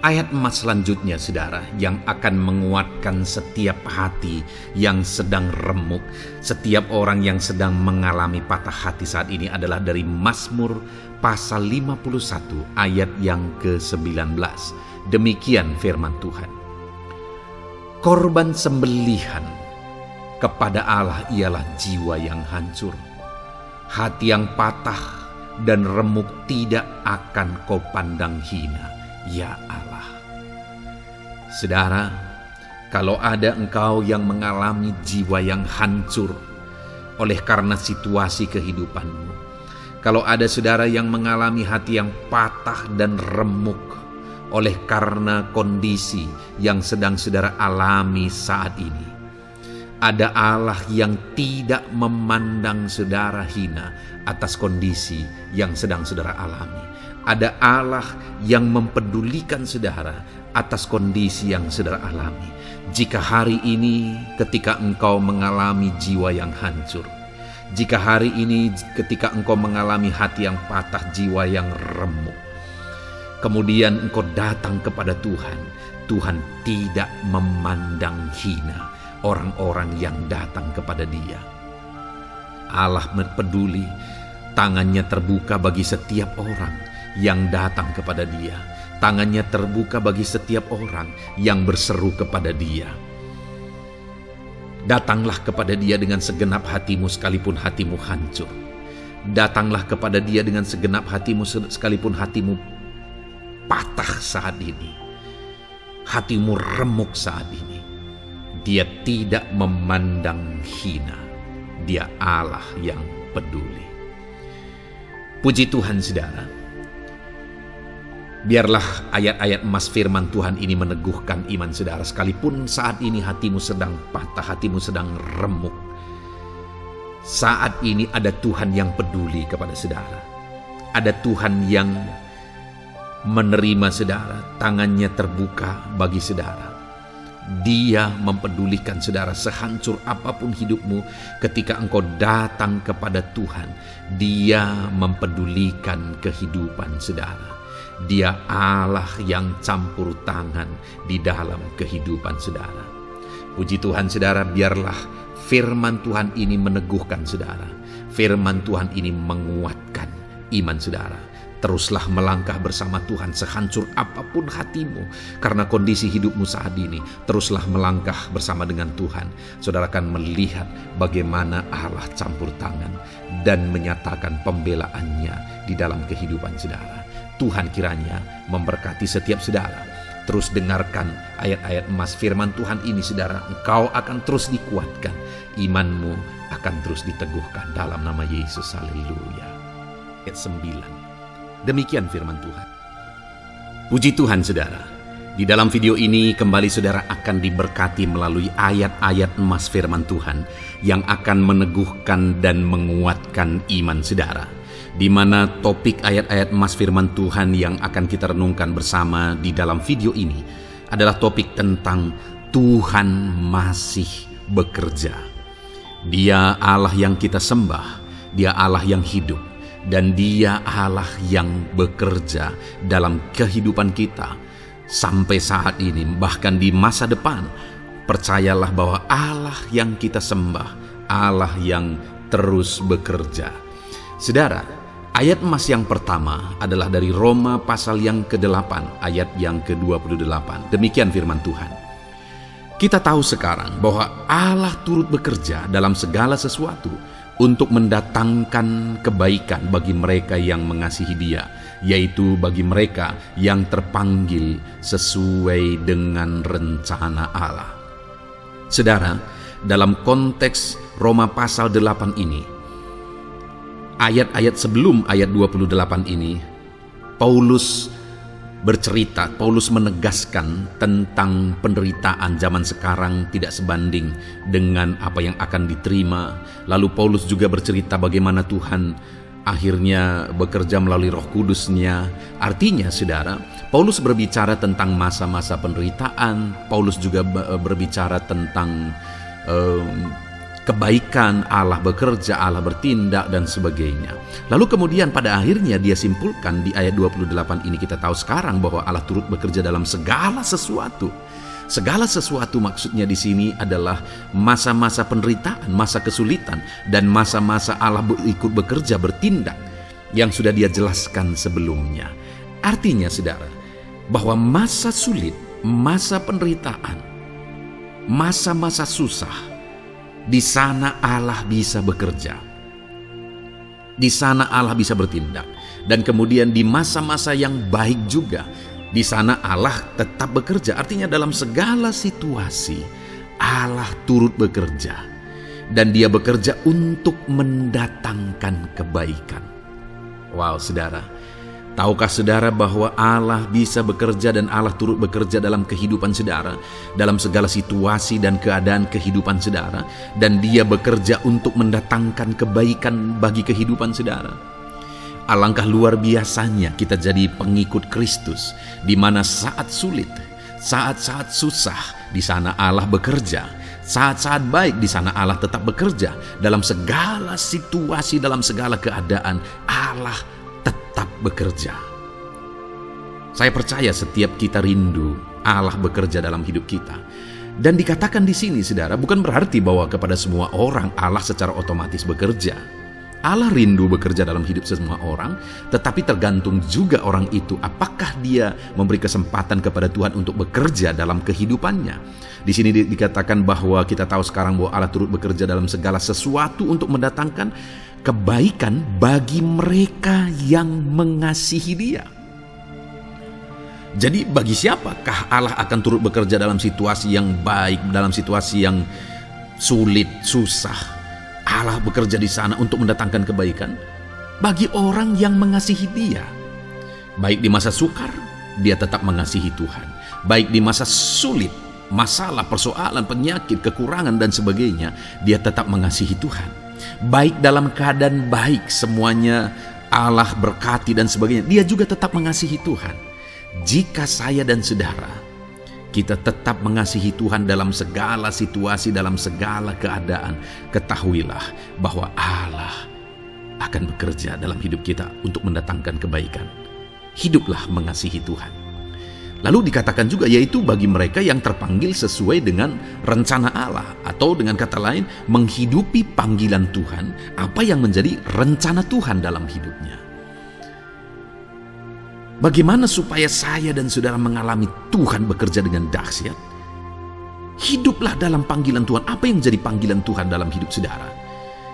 Ayat emas selanjutnya saudara, yang akan menguatkan setiap hati yang sedang remuk, setiap orang yang sedang mengalami patah hati saat ini adalah dari Mazmur pasal 51 ayat yang ke-19. Demikian firman Tuhan. Korban sembelihan kepada Allah ialah jiwa yang hancur. Hati yang patah dan remuk tidak akan kau pandang hina, ya Allah. Saudara, kalau ada engkau yang mengalami jiwa yang hancur oleh karena situasi kehidupanmu, kalau ada saudara yang mengalami hati yang patah dan remuk oleh karena kondisi yang sedang saudara alami saat ini, ada Allah yang tidak memandang saudara hina atas kondisi yang sedang saudara alami. Ada Allah yang mempedulikan saudara atas kondisi yang saudara alami. Jika hari ini ketika engkau mengalami jiwa yang hancur, jika hari ini ketika engkau mengalami hati yang patah, jiwa yang remuk, kemudian engkau datang kepada Tuhan, Tuhan tidak memandang hina orang-orang yang datang kepada Dia. Allah peduli, tangannya terbuka bagi setiap orang yang datang kepada Dia. Tangannya terbuka bagi setiap orang yang berseru kepada Dia. Datanglah kepada Dia dengan segenap hatimu sekalipun hatimu hancur. Datanglah kepada Dia dengan segenap hatimu sekalipun hatimu patah saat ini, hatimu remuk saat ini. Dia tidak memandang hina. Dia Allah yang peduli. Puji Tuhan saudara. Biarlah ayat-ayat emas firman Tuhan ini meneguhkan iman saudara. Sekalipun saat ini hatimu sedang patah, hatimu sedang remuk, saat ini ada Tuhan yang peduli kepada saudara. Ada Tuhan yang menerima saudara, tangannya terbuka bagi saudara. Dia mempedulikan saudara sehancur apapun hidupmu. Ketika engkau datang kepada Tuhan, Dia mempedulikan kehidupan saudara. Dia Allah yang campur tangan di dalam kehidupan saudara. Puji Tuhan saudara, biarlah firman Tuhan ini meneguhkan saudara. Firman Tuhan ini menguatkan iman saudara. Teruslah melangkah bersama Tuhan sehancur apapun hatimu karena kondisi hidupmu saat ini. Teruslah melangkah bersama dengan Tuhan. Saudara akan melihat bagaimana Allah campur tangan dan menyatakan pembelaannya di dalam kehidupan saudara. Tuhan kiranya memberkati setiap saudara. Terus dengarkan ayat-ayat emas firman Tuhan ini saudara. Engkau akan terus dikuatkan. Imanmu akan terus diteguhkan dalam nama Yesus. Haleluya. Ayat 9. Demikian firman Tuhan. Puji Tuhan saudara. Di dalam video ini kembali saudara akan diberkati melalui ayat-ayat emas firman Tuhan yang akan meneguhkan dan menguatkan iman saudara. Di mana topik ayat-ayat emas firman Tuhan yang akan kita renungkan bersama di dalam video ini adalah topik tentang Tuhan masih bekerja. Dia Allah yang kita sembah, Dia Allah yang hidup, dan Dia Allah yang bekerja dalam kehidupan kita. sampai saat ini, bahkan di masa depan, percayalah bahwa Allah yang kita sembah, Allah yang terus bekerja. Saudara, ayat emas yang pertama adalah dari Roma pasal yang ke-8, ayat yang ke-28. Demikian firman Tuhan. Kita tahu sekarang bahwa Allah turut bekerja dalam segala sesuatu untuk mendatangkan kebaikan bagi mereka yang mengasihi Dia, yaitu bagi mereka yang terpanggil sesuai dengan rencana Allah. Saudara, dalam konteks Roma pasal 8 ini, ayat-ayat sebelum ayat 28 ini, Paulus menegaskan tentang penderitaan zaman sekarang tidak sebanding dengan apa yang akan diterima. Lalu Paulus juga bercerita bagaimana Tuhan akhirnya bekerja melalui Roh Kudus-Nya. Artinya, saudara, Paulus berbicara tentang masa-masa penderitaan. Paulus juga berbicara tentang kebaikan, Allah bekerja, Allah bertindak, dan sebagainya. Lalu kemudian pada akhirnya dia simpulkan di ayat 28 ini, kita tahu sekarang bahwa Allah turut bekerja dalam segala sesuatu. Segala sesuatu maksudnya di sini adalah masa-masa penderitaan, masa kesulitan, dan masa-masa Allah ikut bekerja, bertindak, yang sudah dia jelaskan sebelumnya. Artinya, saudara, bahwa masa sulit, masa penderitaan, masa-masa susah, di sana Allah bisa bekerja. Di sana Allah bisa bertindak. Dan kemudian di masa-masa yang baik juga, di sana Allah tetap bekerja. Artinya dalam segala situasi Allah turut bekerja. Dan Dia bekerja untuk mendatangkan kebaikan. Wow, saudara. Tahukah saudara bahwa Allah bisa bekerja dan Allah turut bekerja dalam kehidupan saudara, dalam segala situasi dan keadaan kehidupan saudara, dan Dia bekerja untuk mendatangkan kebaikan bagi kehidupan saudara? Alangkah luar biasanya kita jadi pengikut Kristus, di mana saat sulit, saat-saat susah, di sana Allah bekerja. Saat-saat baik, di sana Allah tetap bekerja. Dalam segala situasi, dalam segala keadaan, Allah tetap bekerja. Saya percaya setiap kita rindu Allah bekerja dalam hidup kita. Dan dikatakan di sini, saudara, bukan berarti bahwa kepada semua orang Allah secara otomatis bekerja. Allah rindu bekerja dalam hidup semua orang, tetapi tergantung juga orang itu apakah dia memberi kesempatan kepada Tuhan untuk bekerja dalam kehidupannya. Di sini dikatakan bahwa kita tahu sekarang bahwa Allah turut bekerja dalam segala sesuatu untuk mendatangkan kebaikan bagi mereka yang mengasihi Dia. Jadi bagi siapakah Allah akan turut bekerja dalam situasi yang baik, dalam situasi yang sulit, susah? Allah bekerja di sana untuk mendatangkan kebaikan bagi orang yang mengasihi Dia. Baik di masa sukar, dia tetap mengasihi Tuhan. Baik di masa sulit, masalah, persoalan, penyakit, kekurangan, dan sebagainya, dia tetap mengasihi Tuhan. Baik dalam keadaan baik, semuanya Allah berkati dan sebagainya, dia juga tetap mengasihi Tuhan. Jika saya dan saudara, kita tetap mengasihi Tuhan dalam segala situasi, dalam segala keadaan, ketahuilah bahwa Allah akan bekerja dalam hidup kita untuk mendatangkan kebaikan. Hiduplah mengasihi Tuhan. Lalu dikatakan juga, yaitu bagi mereka yang terpanggil sesuai dengan rencana Allah, atau dengan kata lain, menghidupi panggilan Tuhan, apa yang menjadi rencana Tuhan dalam hidupnya. Bagaimana supaya saya dan saudara mengalami Tuhan bekerja dengan dahsyat? Hiduplah dalam panggilan Tuhan. Apa yang menjadi panggilan Tuhan dalam hidup saudara?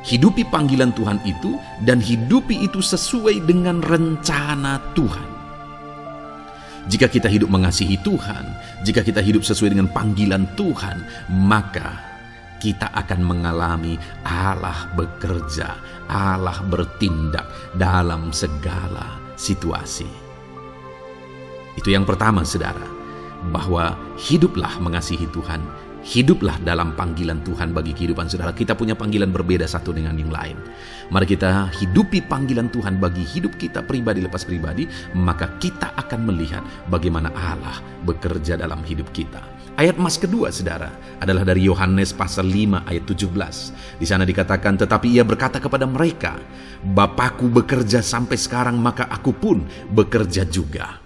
Hidupi panggilan Tuhan itu, dan hidupi itu sesuai dengan rencana Tuhan. Jika kita hidup mengasihi Tuhan, jika kita hidup sesuai dengan panggilan Tuhan, maka kita akan mengalami Allah bekerja, Allah bertindak dalam segala situasi. Itu yang pertama, saudara, bahwa hiduplah mengasihi Tuhan, hiduplah dalam panggilan Tuhan bagi kehidupan saudara. Kita punya panggilan berbeda satu dengan yang lain. Mari kita hidupi panggilan Tuhan bagi hidup kita pribadi lepas pribadi, maka kita akan melihat bagaimana Allah bekerja dalam hidup kita. Ayat emas kedua, saudara, adalah dari Yohanes pasal 5 ayat 17. Di sana dikatakan, tetapi ia berkata kepada mereka, Bapakku bekerja sampai sekarang, maka aku pun bekerja juga.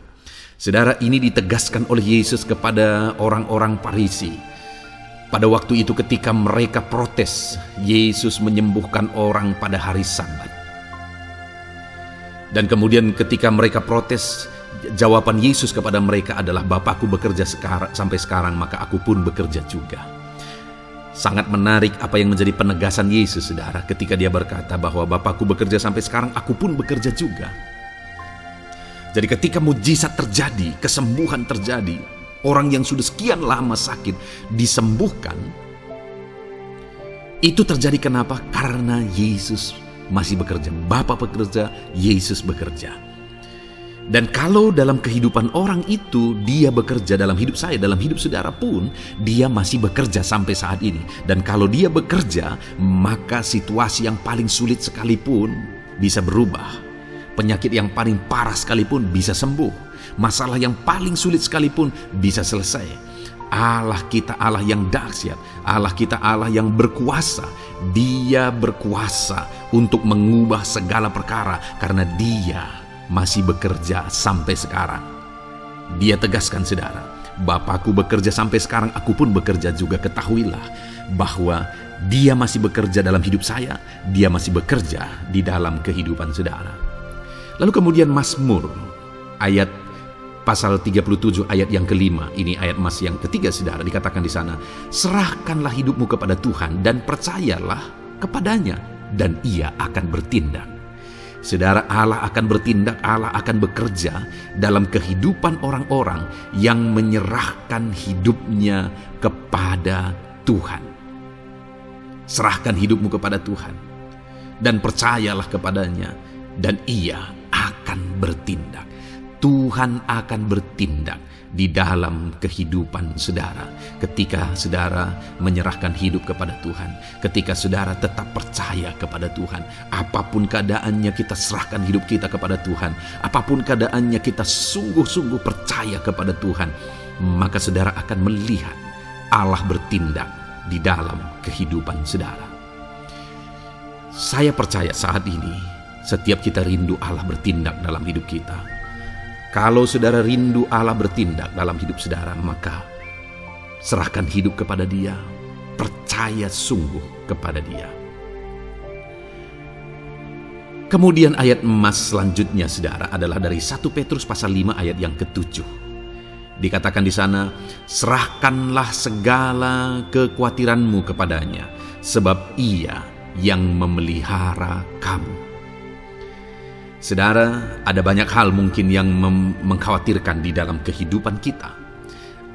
Saudara, ini ditegaskan oleh Yesus kepada orang-orang Farisi. Pada waktu itu ketika mereka protes, Yesus menyembuhkan orang pada hari Sabat. Dan kemudian ketika mereka protes, jawaban Yesus kepada mereka adalah, Bapakku bekerja sampai sekarang, maka aku pun bekerja juga. Sangat menarik apa yang menjadi penegasan Yesus, saudara, ketika dia berkata bahwa Bapakku bekerja sampai sekarang, aku pun bekerja juga. Jadi ketika mujizat terjadi, kesembuhan terjadi, orang yang sudah sekian lama sakit disembuhkan, itu terjadi kenapa? Karena Yesus masih bekerja. Bapa bekerja, Yesus bekerja. Dan kalau dalam kehidupan orang itu dia bekerja, dalam hidup saya, dalam hidup saudara pun, dia masih bekerja sampai saat ini. Dan kalau dia bekerja, maka situasi yang paling sulit sekalipun bisa berubah. Penyakit yang paling parah sekalipun bisa sembuh. Masalah yang paling sulit sekalipun bisa selesai. Allah kita Allah yang dahsyat, Allah kita Allah yang berkuasa. Dia berkuasa untuk mengubah segala perkara karena Dia masih bekerja sampai sekarang. Dia tegaskan, saudara, Bapakku bekerja sampai sekarang, aku pun bekerja juga. Ketahuilah bahwa Dia masih bekerja dalam hidup saya, Dia masih bekerja di dalam kehidupan saudara. Lalu kemudian Mazmur ayat pasal 37 ayat yang kelima, ini ayat Mas yang ketiga, saudara, dikatakan di sana, serahkanlah hidupmu kepada Tuhan dan percayalah kepadanya dan Ia akan bertindak. Saudara, Allah akan bertindak, Allah akan bekerja dalam kehidupan orang-orang yang menyerahkan hidupnya kepada Tuhan. Serahkan hidupmu kepada Tuhan dan percayalah kepadanya dan Ia akan bertindak. Tuhan akan bertindak di dalam kehidupan saudara ketika saudara menyerahkan hidup kepada Tuhan, ketika saudara tetap percaya kepada Tuhan. Apapun keadaannya, kita serahkan hidup kita kepada Tuhan. Apapun keadaannya, kita sungguh-sungguh percaya kepada Tuhan, maka saudara akan melihat Allah bertindak di dalam kehidupan saudara. Saya percaya saat ini setiap kita rindu Allah bertindak dalam hidup kita. Kalau saudara rindu Allah bertindak dalam hidup saudara, maka serahkan hidup kepada Dia, percaya sungguh kepada Dia. Kemudian ayat emas selanjutnya, saudara, adalah dari 1 Petrus pasal 5 ayat yang ke-7. Dikatakan di sana, serahkanlah segala kekhawatiranmu kepadanya, sebab Ia yang memelihara kamu. Saudara, ada banyak hal mungkin yang mengkhawatirkan di dalam kehidupan kita.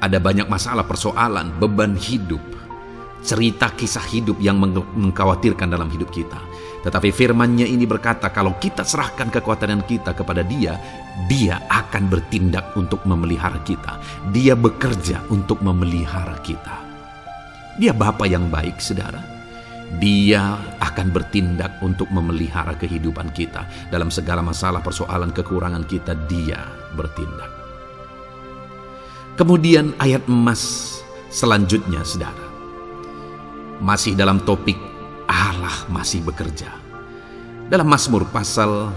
Ada banyak masalah, persoalan, beban hidup, cerita kisah hidup yang mengkhawatirkan dalam hidup kita. Tetapi firman-Nya ini berkata, kalau kita serahkan kekhawatiran kita kepada Dia, Dia akan bertindak untuk memelihara kita. Dia bekerja untuk memelihara kita. Dia Bapa yang baik, saudara. Dia akan bertindak untuk memelihara kehidupan kita. Dalam segala masalah, persoalan, kekurangan kita, Dia bertindak. Kemudian ayat emas selanjutnya, saudara, masih dalam topik Allah masih bekerja. Dalam Mazmur pasal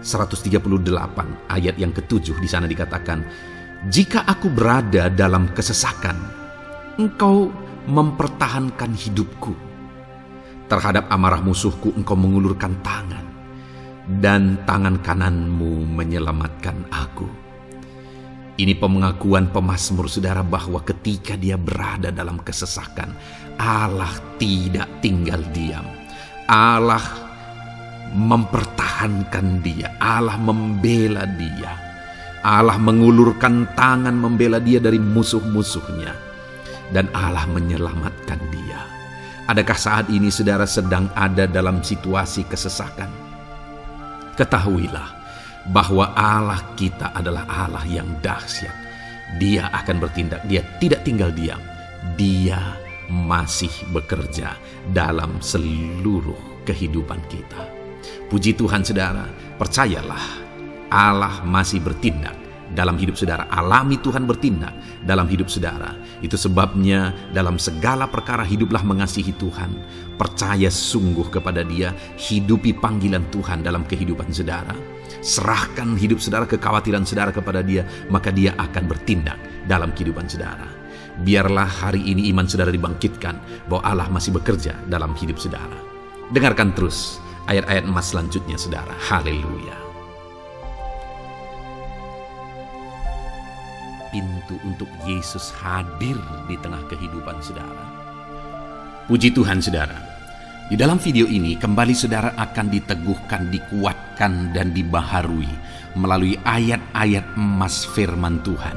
138 ayat yang ke-7, di sana dikatakan, jika aku berada dalam kesesakan, Engkau mempertahankan hidupku. Terhadap amarah musuhku Engkau mengulurkan tangan, dan tangan kananmu menyelamatkan aku. Ini pengakuan pemazmur, saudara, bahwa ketika dia berada dalam kesesakan, Allah tidak tinggal diam. Allah mempertahankan dia, Allah membela dia, Allah mengulurkan tangan membela dia dari musuh-musuhnya, dan Allah menyelamatkan dia. Adakah saat ini saudara sedang ada dalam situasi kesesakan? Ketahuilah bahwa Allah kita adalah Allah yang dahsyat. Dia akan bertindak, Dia tidak tinggal diam. Dia masih bekerja dalam seluruh kehidupan kita. Puji Tuhan, saudara, percayalah Allah masih bertindak dalam hidup saudara. Alami Tuhan bertindak dalam hidup saudara. Itu sebabnya dalam segala perkara hiduplah mengasihi Tuhan. Percaya sungguh kepada Dia. Hidupi panggilan Tuhan dalam kehidupan saudara. Serahkan hidup saudara, kekhawatiran saudara kepada Dia. Maka Dia akan bertindak dalam kehidupan saudara. Biarlah hari ini iman saudara dibangkitkan bahwa Allah masih bekerja dalam hidup saudara. Dengarkan terus ayat-ayat emas selanjutnya saudara. Haleluya. Pintu untuk Yesus hadir di tengah kehidupan saudara. Puji Tuhan saudara. Di dalam video ini kembali saudara akan diteguhkan, dikuatkan dan dibaharui melalui ayat-ayat emas firman Tuhan,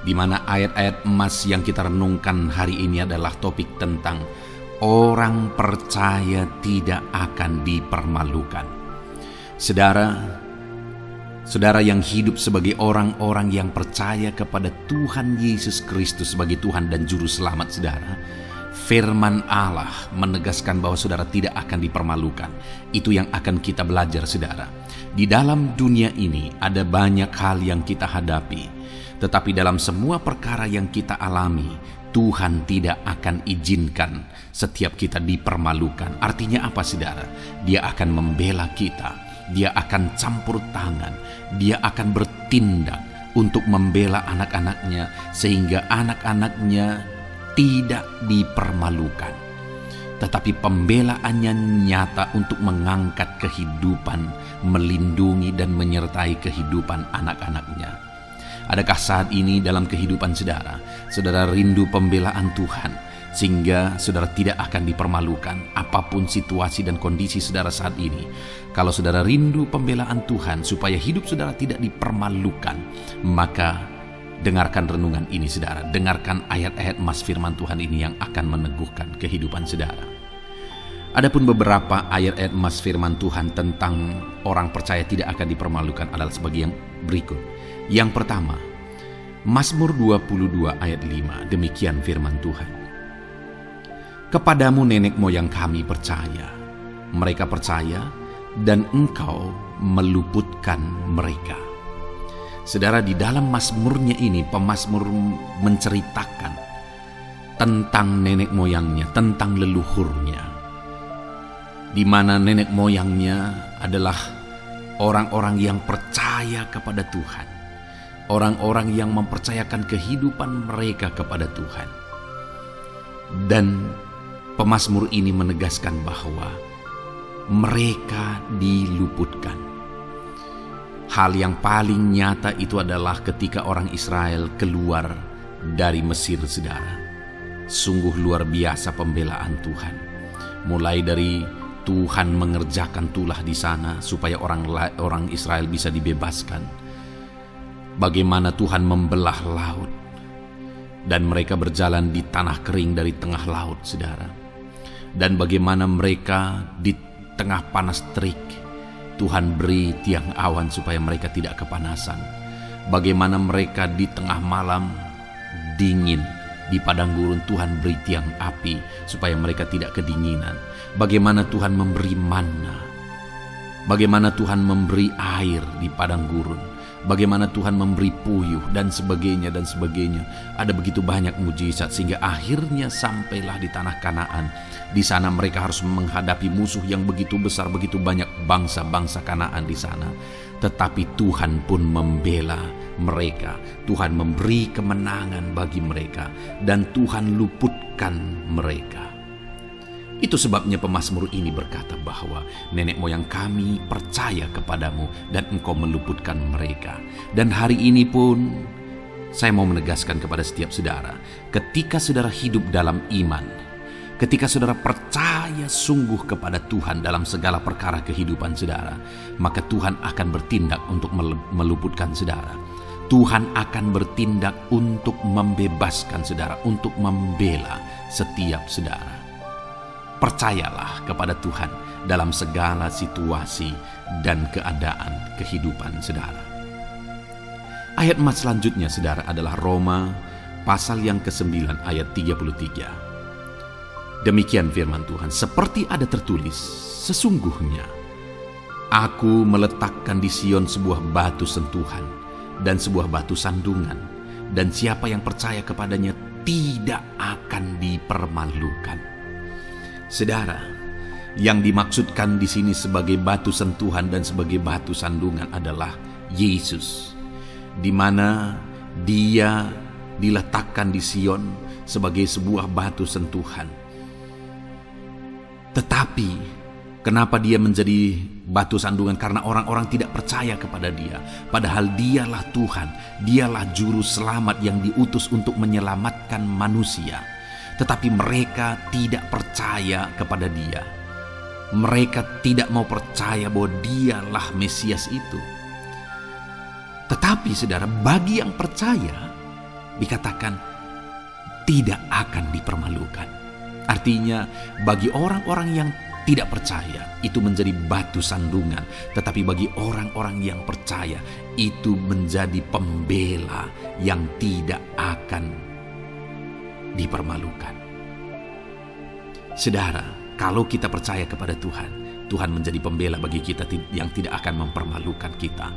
di mana ayat-ayat emas yang kita renungkan hari ini adalah topik tentang orang percaya tidak akan dipermalukan. Saudara yang hidup sebagai orang-orang yang percaya kepada Tuhan Yesus Kristus sebagai Tuhan dan Juru Selamat saudara, firman Allah menegaskan bahwa saudara tidak akan dipermalukan. Itu yang akan kita belajar saudara. Di dalam dunia ini ada banyak hal yang kita hadapi, tetapi dalam semua perkara yang kita alami, Tuhan tidak akan izinkan setiap kita dipermalukan. Artinya apa saudara? Dia akan membela kita. Dia akan campur tangan, Dia akan bertindak untuk membela anak-anaknya sehingga anak-anaknya tidak dipermalukan. Tetapi pembelaannya nyata untuk mengangkat kehidupan, melindungi dan menyertai kehidupan anak-anaknya. Adakah saat ini dalam kehidupan saudara rindu pembelaan Tuhan sehingga saudara tidak akan dipermalukan apapun situasi dan kondisi saudara saat ini? Kalau saudara rindu pembelaan Tuhan supaya hidup saudara tidak dipermalukan, maka dengarkan renungan ini saudara. Dengarkan ayat-ayat emas firman Tuhan ini yang akan meneguhkan kehidupan saudara. Adapun beberapa ayat-ayat emas firman Tuhan tentang orang percaya tidak akan dipermalukan adalah sebagai yang berikut. Yang pertama, Mazmur 22 ayat 5, demikian firman Tuhan. Kepadamu nenek moyang kami percaya, mereka percaya dan Engkau meluputkan mereka. Saudara, di dalam mazmurnya ini pemazmur menceritakan tentang nenek moyangnya, tentang leluhurnya, di mana nenek moyangnya adalah orang-orang yang percaya kepada Tuhan, orang-orang yang mempercayakan kehidupan mereka kepada Tuhan. Dan pemazmur ini menegaskan bahwa mereka diluputkan. Hal yang paling nyata itu adalah ketika orang Israel keluar dari Mesir saudara. Sungguh luar biasa pembelaan Tuhan. Mulai dari Tuhan mengerjakan tulah di sana supaya orang Israel bisa dibebaskan. Bagaimana Tuhan membelah laut dan mereka berjalan di tanah kering dari tengah laut saudara. Dan bagaimana mereka di tengah panas terik, Tuhan beri tiang awan supaya mereka tidak kepanasan. Bagaimana mereka di tengah malam dingin, di padang gurun Tuhan beri tiang api supaya mereka tidak kedinginan. Bagaimana Tuhan memberi manna, bagaimana Tuhan memberi air di padang gurun, bagaimana Tuhan memberi puyuh dan sebagainya dan sebagainya. Ada begitu banyak mujizat sehingga akhirnya sampailah di tanah Kanaan. Di sana mereka harus menghadapi musuh yang begitu besar, begitu banyak bangsa-bangsa Kanaan di sana. Tetapi Tuhan pun membela mereka. Tuhan memberi kemenangan bagi mereka dan Tuhan luputkan mereka. Itu sebabnya pemazmur ini berkata bahwa nenek moyang kami percaya kepadamu dan Engkau meluputkan mereka. Dan hari ini pun saya mau menegaskan kepada setiap saudara, ketika saudara hidup dalam iman, ketika saudara percaya sungguh kepada Tuhan dalam segala perkara kehidupan saudara, maka Tuhan akan bertindak untuk meluputkan saudara. Tuhan akan bertindak untuk membebaskan saudara, untuk membela setiap saudara. Percayalah kepada Tuhan dalam segala situasi dan keadaan kehidupan saudara. Ayat emas selanjutnya saudara adalah Roma pasal yang ke-9 ayat 33. Demikian firman Tuhan, seperti ada tertulis, sesungguhnya Aku meletakkan di Sion sebuah batu sentuhan, dan sebuah batu sandungan, dan siapa yang percaya kepadanya tidak akan dipermalukan. Saudara, yang dimaksudkan di sini sebagai batu sentuhan dan sebagai batu sandungan adalah Yesus, di mana Dia diletakkan di Sion sebagai sebuah batu sentuhan. Tetapi kenapa Dia menjadi batu sandungan? Karena orang-orang tidak percaya kepada Dia, padahal Dialah Tuhan, Dialah juru selamat yang diutus untuk menyelamatkan manusia. Tetapi mereka tidak percaya kepada Dia. Mereka tidak mau percaya bahwa Dialah Mesias itu. Tetapi saudara, bagi yang percaya dikatakan tidak akan dipermalukan. Artinya bagi orang-orang yang tidak percaya itu menjadi batu sandungan, tetapi bagi orang-orang yang percaya itu menjadi pembela yang tidak akan dipermalukan. Saudara, kalau kita percaya kepada Tuhan, Tuhan menjadi pembela bagi kita yang tidak akan mempermalukan kita.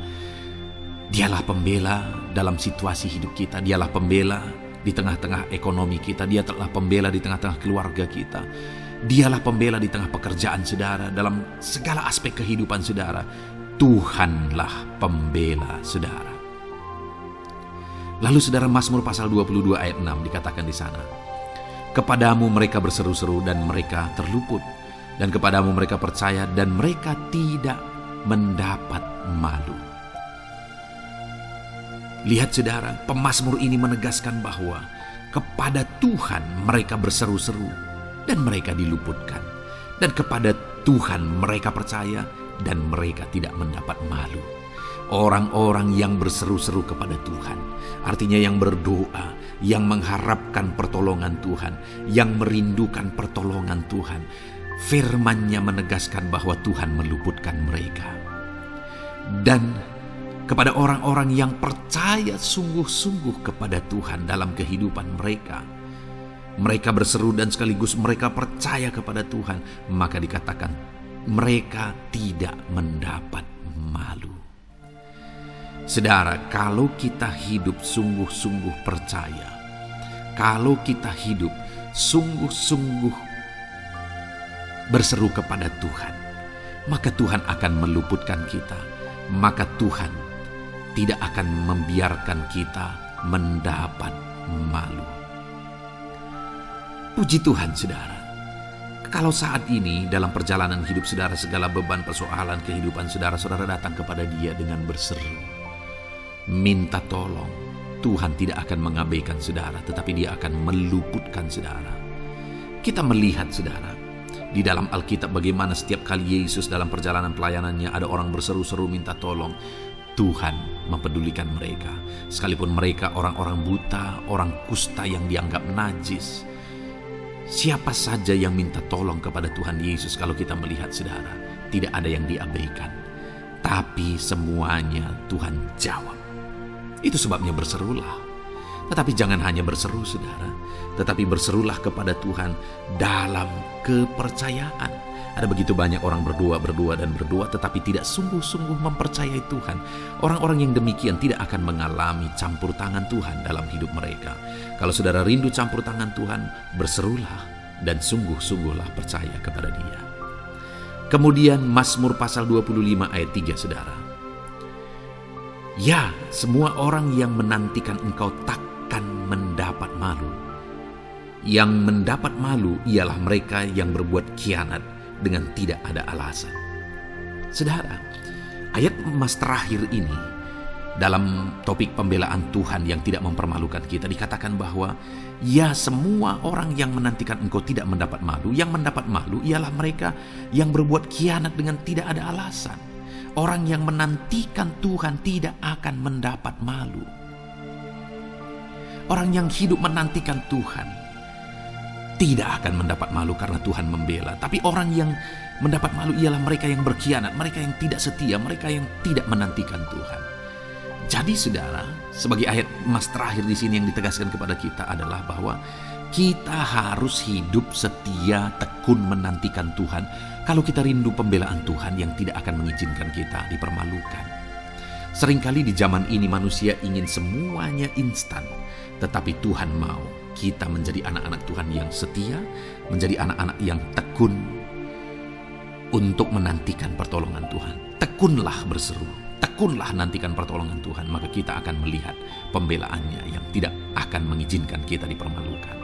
Dialah pembela dalam situasi hidup kita. Dialah pembela di tengah-tengah ekonomi kita. Dia telah pembela di tengah-tengah keluarga kita. Dialah pembela di tengah pekerjaan saudara. Dalam segala aspek kehidupan saudara, Tuhanlah pembela saudara. Lalu saudara, Mazmur pasal 22 ayat 6 dikatakan di sana, kepadamu mereka berseru-seru dan mereka terluput, dan kepadamu mereka percaya dan mereka tidak mendapat malu. Lihat saudara, pemazmur ini menegaskan bahwa kepada Tuhan mereka berseru-seru dan mereka diluputkan, dan kepada Tuhan mereka percaya dan mereka tidak mendapat malu. Orang-orang yang berseru-seru kepada Tuhan, artinya yang berdoa, yang mengharapkan pertolongan Tuhan, yang merindukan pertolongan Tuhan, firman-Nya menegaskan bahwa Tuhan meluputkan mereka. Dan kepada orang-orang yang percaya sungguh-sungguh kepada Tuhan dalam kehidupan mereka, mereka berseru dan sekaligus mereka percaya kepada Tuhan, maka dikatakan mereka tidak mendapat malu. Saudara, kalau kita hidup sungguh-sungguh percaya, kalau kita hidup sungguh-sungguh berseru kepada Tuhan, maka Tuhan akan meluputkan kita. Maka Tuhan tidak akan membiarkan kita mendapat malu. Puji Tuhan saudara. Kalau saat ini dalam perjalanan hidup saudara, segala beban persoalan kehidupan saudara datang kepada Dia dengan berseru, minta tolong, Tuhan tidak akan mengabaikan saudara, tetapi Dia akan meluputkan saudara. Kita melihat saudara, di dalam Alkitab bagaimana setiap kali Yesus dalam perjalanan pelayanannya ada orang berseru-seru minta tolong, Tuhan mempedulikan mereka. Sekalipun mereka orang-orang buta, orang kusta yang dianggap najis, siapa saja yang minta tolong kepada Tuhan Yesus, kalau kita melihat saudara, tidak ada yang diabaikan, tapi semuanya Tuhan jawab. Itu sebabnya berserulah. Tetapi jangan hanya berseru saudara, tetapi berserulah kepada Tuhan dalam kepercayaan. Ada begitu banyak orang berdoa tetapi tidak sungguh-sungguh mempercayai Tuhan. Orang-orang yang demikian tidak akan mengalami campur tangan Tuhan dalam hidup mereka. Kalau saudara rindu campur tangan Tuhan, berserulah dan sungguh-sungguhlah percaya kepada Dia. Kemudian Mazmur pasal 25 ayat 3 saudara. Ya, semua orang yang menantikan Engkau takkan mendapat malu. Yang mendapat malu ialah mereka yang berbuat khianat dengan tidak ada alasan. Saudara, ayat emas terakhir ini dalam topik pembelaan Tuhan yang tidak mempermalukan kita dikatakan bahwa ya, semua orang yang menantikan Engkau tidak mendapat malu. Yang mendapat malu ialah mereka yang berbuat khianat dengan tidak ada alasan. Orang yang menantikan Tuhan tidak akan mendapat malu. Orang yang hidup menantikan Tuhan tidak akan mendapat malu karena Tuhan membela. Tapi orang yang mendapat malu ialah mereka yang berkhianat, mereka yang tidak setia, mereka yang tidak menantikan Tuhan. Jadi saudara, sebagai ayat emas terakhir di sini yang ditegaskan kepada kita adalah bahwa kita harus hidup setia, tekun menantikan Tuhan. Kalau kita rindu pembelaan Tuhan yang tidak akan mengizinkan kita dipermalukan. Seringkali di zaman ini manusia ingin semuanya instan, tetapi Tuhan mau kita menjadi anak-anak Tuhan yang setia, menjadi anak-anak yang tekun untuk menantikan pertolongan Tuhan. Tekunlah berseru, tekunlah nantikan pertolongan Tuhan, maka kita akan melihat pembelaannya yang tidak akan mengizinkan kita dipermalukan.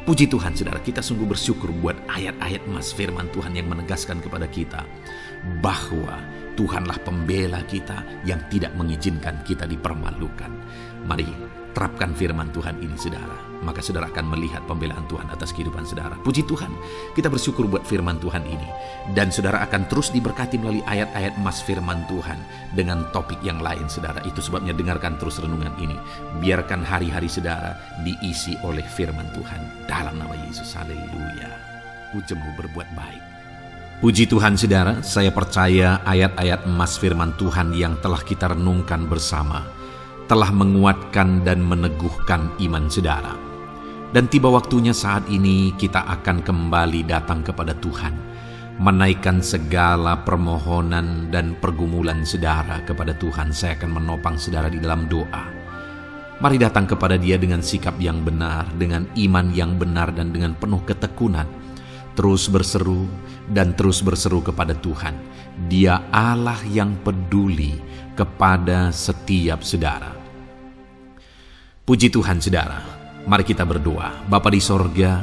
Puji Tuhan saudara, kita sungguh bersyukur buat ayat-ayat emas firman Tuhan yang menegaskan kepada kita bahwa Tuhanlah pembela kita yang tidak mengizinkan kita dipermalukan. Mari terapkan firman Tuhan ini saudara, maka saudara akan melihat pembelaan Tuhan atas kehidupan saudara. Puji Tuhan, kita bersyukur buat firman Tuhan ini. Dan saudara akan terus diberkati melalui ayat-ayat emas firman Tuhan dengan topik yang lain saudara. Itu sebabnya dengarkan terus renungan ini. Biarkan hari-hari saudara diisi oleh firman Tuhan. Dalam nama Yesus, haleluya. Pujimu berbuat baik. Puji Tuhan saudara, saya percaya ayat-ayat emas firman Tuhan yang telah kita renungkan bersama telah menguatkan dan meneguhkan iman saudara. Dan tiba waktunya saat ini kita akan kembali datang kepada Tuhan, menaikkan segala permohonan dan pergumulan saudara kepada Tuhan. Saya akan menopang saudara di dalam doa. Mari datang kepada Dia dengan sikap yang benar, dengan iman yang benar, dan dengan penuh ketekunan. Terus berseru dan terus berseru kepada Tuhan. Dia Allah yang peduli kepada setiap saudara. Puji Tuhan saudara, mari kita berdoa. Bapa di sorga,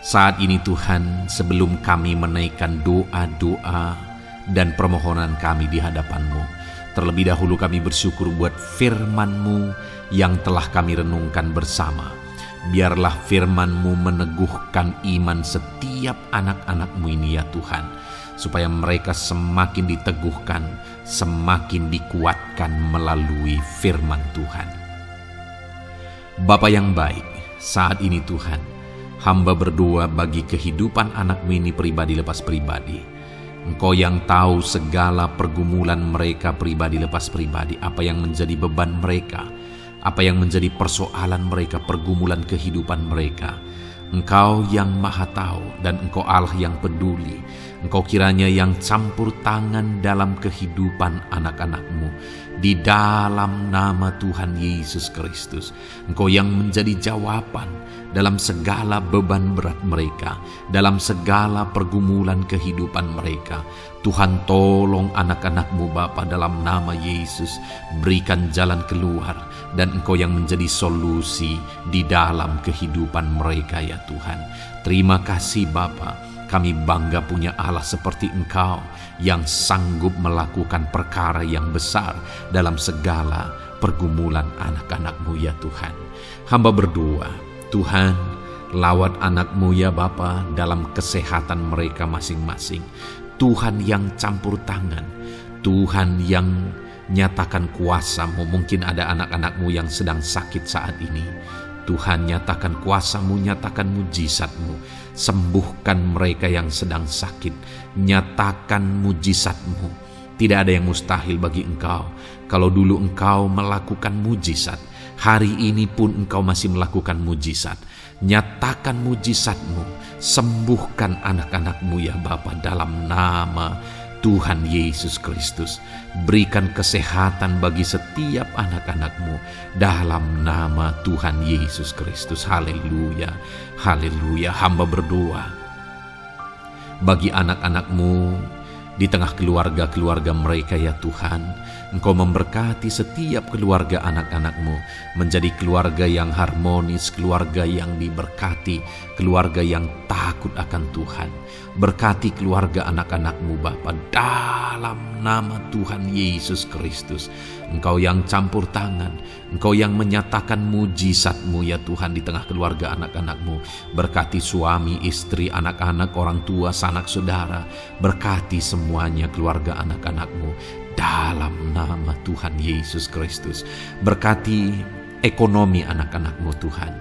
saat ini Tuhan, sebelum kami menaikkan doa-doa dan permohonan kami di hadapan-Mu, terlebih dahulu kami bersyukur buat firman-Mu yang telah kami renungkan bersama. Biarlah firman-Mu meneguhkan iman setiap anak-anak-Mu ini ya Tuhan, supaya mereka semakin diteguhkan, semakin dikuatkan melalui firman Tuhan. Bapa yang baik, saat ini Tuhan, hamba berdoa bagi kehidupan anak-Mu ini pribadi lepas pribadi. Engkau yang tahu segala pergumulan mereka pribadi lepas pribadi, apa yang menjadi beban mereka, apa yang menjadi persoalan mereka, pergumulan kehidupan mereka. Engkau yang maha tahu dan Engkau Allah yang peduli. Engkau kiranya yang campur tangan dalam kehidupan anak-anak-Mu. Di dalam nama Tuhan Yesus Kristus, Engkau yang menjadi jawaban dalam segala beban berat mereka, dalam segala pergumulan kehidupan mereka. Tuhan tolong anak-anak-Mu Bapa dalam nama Yesus, berikan jalan keluar, dan Engkau yang menjadi solusi di dalam kehidupan mereka ya Tuhan. Terima kasih Bapa, kami bangga punya Allah seperti Engkau yang sanggup melakukan perkara yang besar dalam segala pergumulan anak-anak-Mu ya Tuhan. Hamba berdoa, Tuhan, lawat anak-Mu ya Bapa dalam kesehatan mereka masing-masing. Tuhan yang campur tangan, Tuhan yang nyatakan kuasa-Mu. Mungkin ada anak-anak-Mu yang sedang sakit saat ini. Tuhan, nyatakan kuasa-Mu, nyatakan mujizat-Mu. Sembuhkan mereka yang sedang sakit. Nyatakan mujizat-Mu. Tidak ada yang mustahil bagi Engkau. Kalau dulu Engkau melakukan mujizat, hari ini pun Engkau masih melakukan mujizat. Nyatakan mujizat-Mu. Sembuhkan anak-anak-Mu ya Bapa dalam nama Tuhan Yesus Kristus. Berikan kesehatan bagi setiap anak-anak-Mu dalam nama Tuhan Yesus Kristus. Haleluya, haleluya. Hamba berdoa bagi anak-anak-Mu di tengah keluarga-keluarga mereka ya Tuhan. Engkau memberkati setiap keluarga anak-anak-Mu menjadi keluarga yang harmonis, keluarga yang diberkati, keluarga yang takut akan Tuhan. Berkati keluarga anak-anak-Mu Bapa dalam nama Tuhan Yesus Kristus. Engkau yang campur tangan, Engkau yang menyatakan mujizat-Mu ya Tuhan di tengah keluarga anak-anak-Mu. Berkati suami, istri, anak-anak, orang tua, sanak saudara. Berkati semuanya keluarga anak-anak-Mu dalam nama Tuhan Yesus Kristus. Berkati ekonomi anak-anak-Mu Tuhan.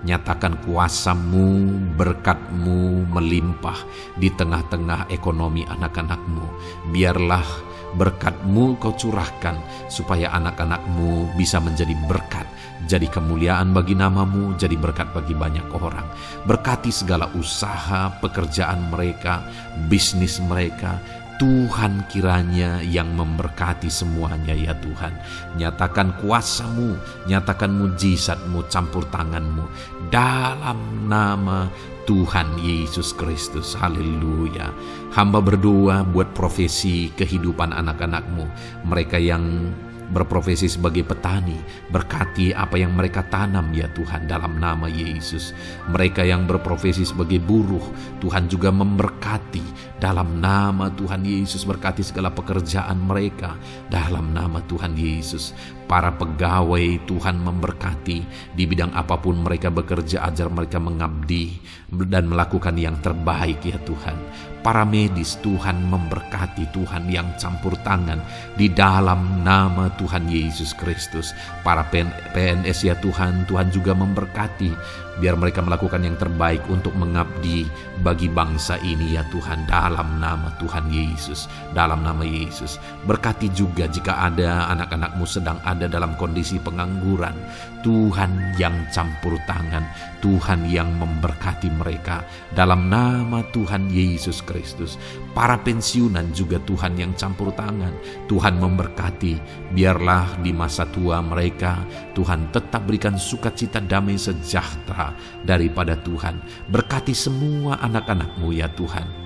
Nyatakan kuasa-Mu, berkat-Mu melimpah di tengah-tengah ekonomi anak-anak-Mu. Biarlah berkat-Mu Kau curahkan supaya anak-anak-Mu bisa menjadi berkat, jadi kemuliaan bagi nama-Mu, jadi berkat bagi banyak orang. Berkati segala usaha, pekerjaan mereka, bisnis mereka. Tuhan kiranya yang memberkati semuanya ya Tuhan. Nyatakan kuasa-Mu, nyatakan mujizat-Mu, campur tangan-Mu dalam nama Tuhan Yesus Kristus. Haleluya. Hamba berdoa buat profesi kehidupan anak-anak-Mu, mereka yang berprofesi sebagai petani, berkati apa yang mereka tanam ya Tuhan dalam nama Yesus. Mereka yang berprofesi sebagai buruh, Tuhan juga memberkati dalam nama Tuhan Yesus. Berkati segala pekerjaan mereka dalam nama Tuhan Yesus. Para pegawai Tuhan memberkati di bidang apapun mereka bekerja, ajar mereka mengabdi dan melakukan yang terbaik ya Tuhan. Para medis Tuhan memberkati, Tuhan yang campur tangan di dalam nama Tuhan Yesus Kristus. Para PNS ya Tuhan, Tuhan juga memberkati biar mereka melakukan yang terbaik untuk mengabdi bagi bangsa ini ya Tuhan dalam nama Tuhan Yesus. Dalam nama Yesus. Berkati juga jika ada anak-anak-Mu sedang ada dalam kondisi pengangguran, Tuhan yang campur tangan, Tuhan yang memberkati mereka dalam nama Tuhan Yesus Kristus. Para pensiunan juga Tuhan yang campur tangan, Tuhan memberkati, biarlah di masa tua mereka Tuhan tetap berikan sukacita, damai sejahtera daripada Tuhan. Berkati semua anak-anak-Mu ya Tuhan.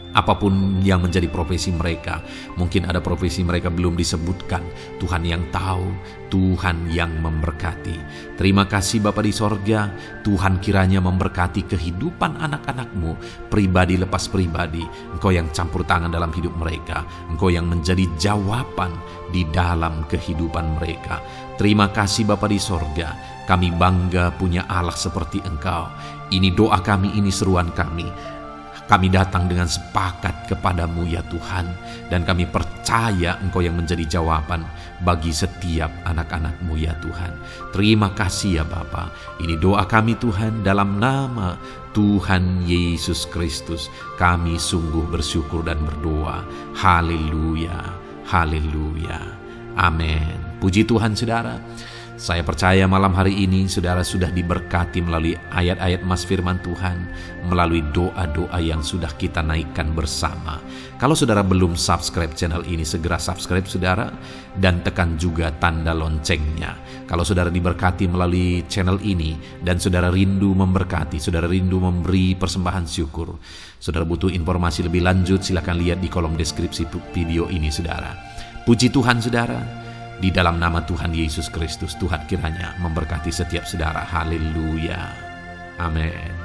Apapun yang menjadi profesi mereka, mungkin ada profesi mereka belum disebutkan, Tuhan yang tahu, Tuhan yang memberkati. Terima kasih Bapa di sorga, Tuhan kiranya memberkati kehidupan anak-anak-Mu, pribadi lepas pribadi. Engkau yang campur tangan dalam hidup mereka, Engkau yang menjadi jawaban di dalam kehidupan mereka. Terima kasih Bapa di sorga, kami bangga punya Allah seperti Engkau. Ini doa kami, ini seruan kami. Kami datang dengan sepakat kepadamu ya Tuhan, dan kami percaya Engkau yang menjadi jawaban bagi setiap anak-anak-Mu ya Tuhan. Terima kasih ya Bapa. Ini doa kami Tuhan dalam nama Tuhan Yesus Kristus. Kami sungguh bersyukur dan berdoa. Haleluya, haleluya, amin. Puji Tuhan saudara. Saya percaya malam hari ini saudara sudah diberkati melalui ayat-ayat Mas Firman Tuhan, melalui doa-doa yang sudah kita naikkan bersama. Kalau saudara belum subscribe channel ini, segera subscribe saudara, dan tekan juga tanda loncengnya. Kalau saudara diberkati melalui channel ini, dan saudara rindu memberkati, saudara rindu memberi persembahan syukur, saudara butuh informasi lebih lanjut, silakan lihat di kolom deskripsi video ini saudara. Puji Tuhan saudara. Di dalam nama Tuhan Yesus Kristus, Tuhan kiranya memberkati setiap saudara. Haleluya. Amin.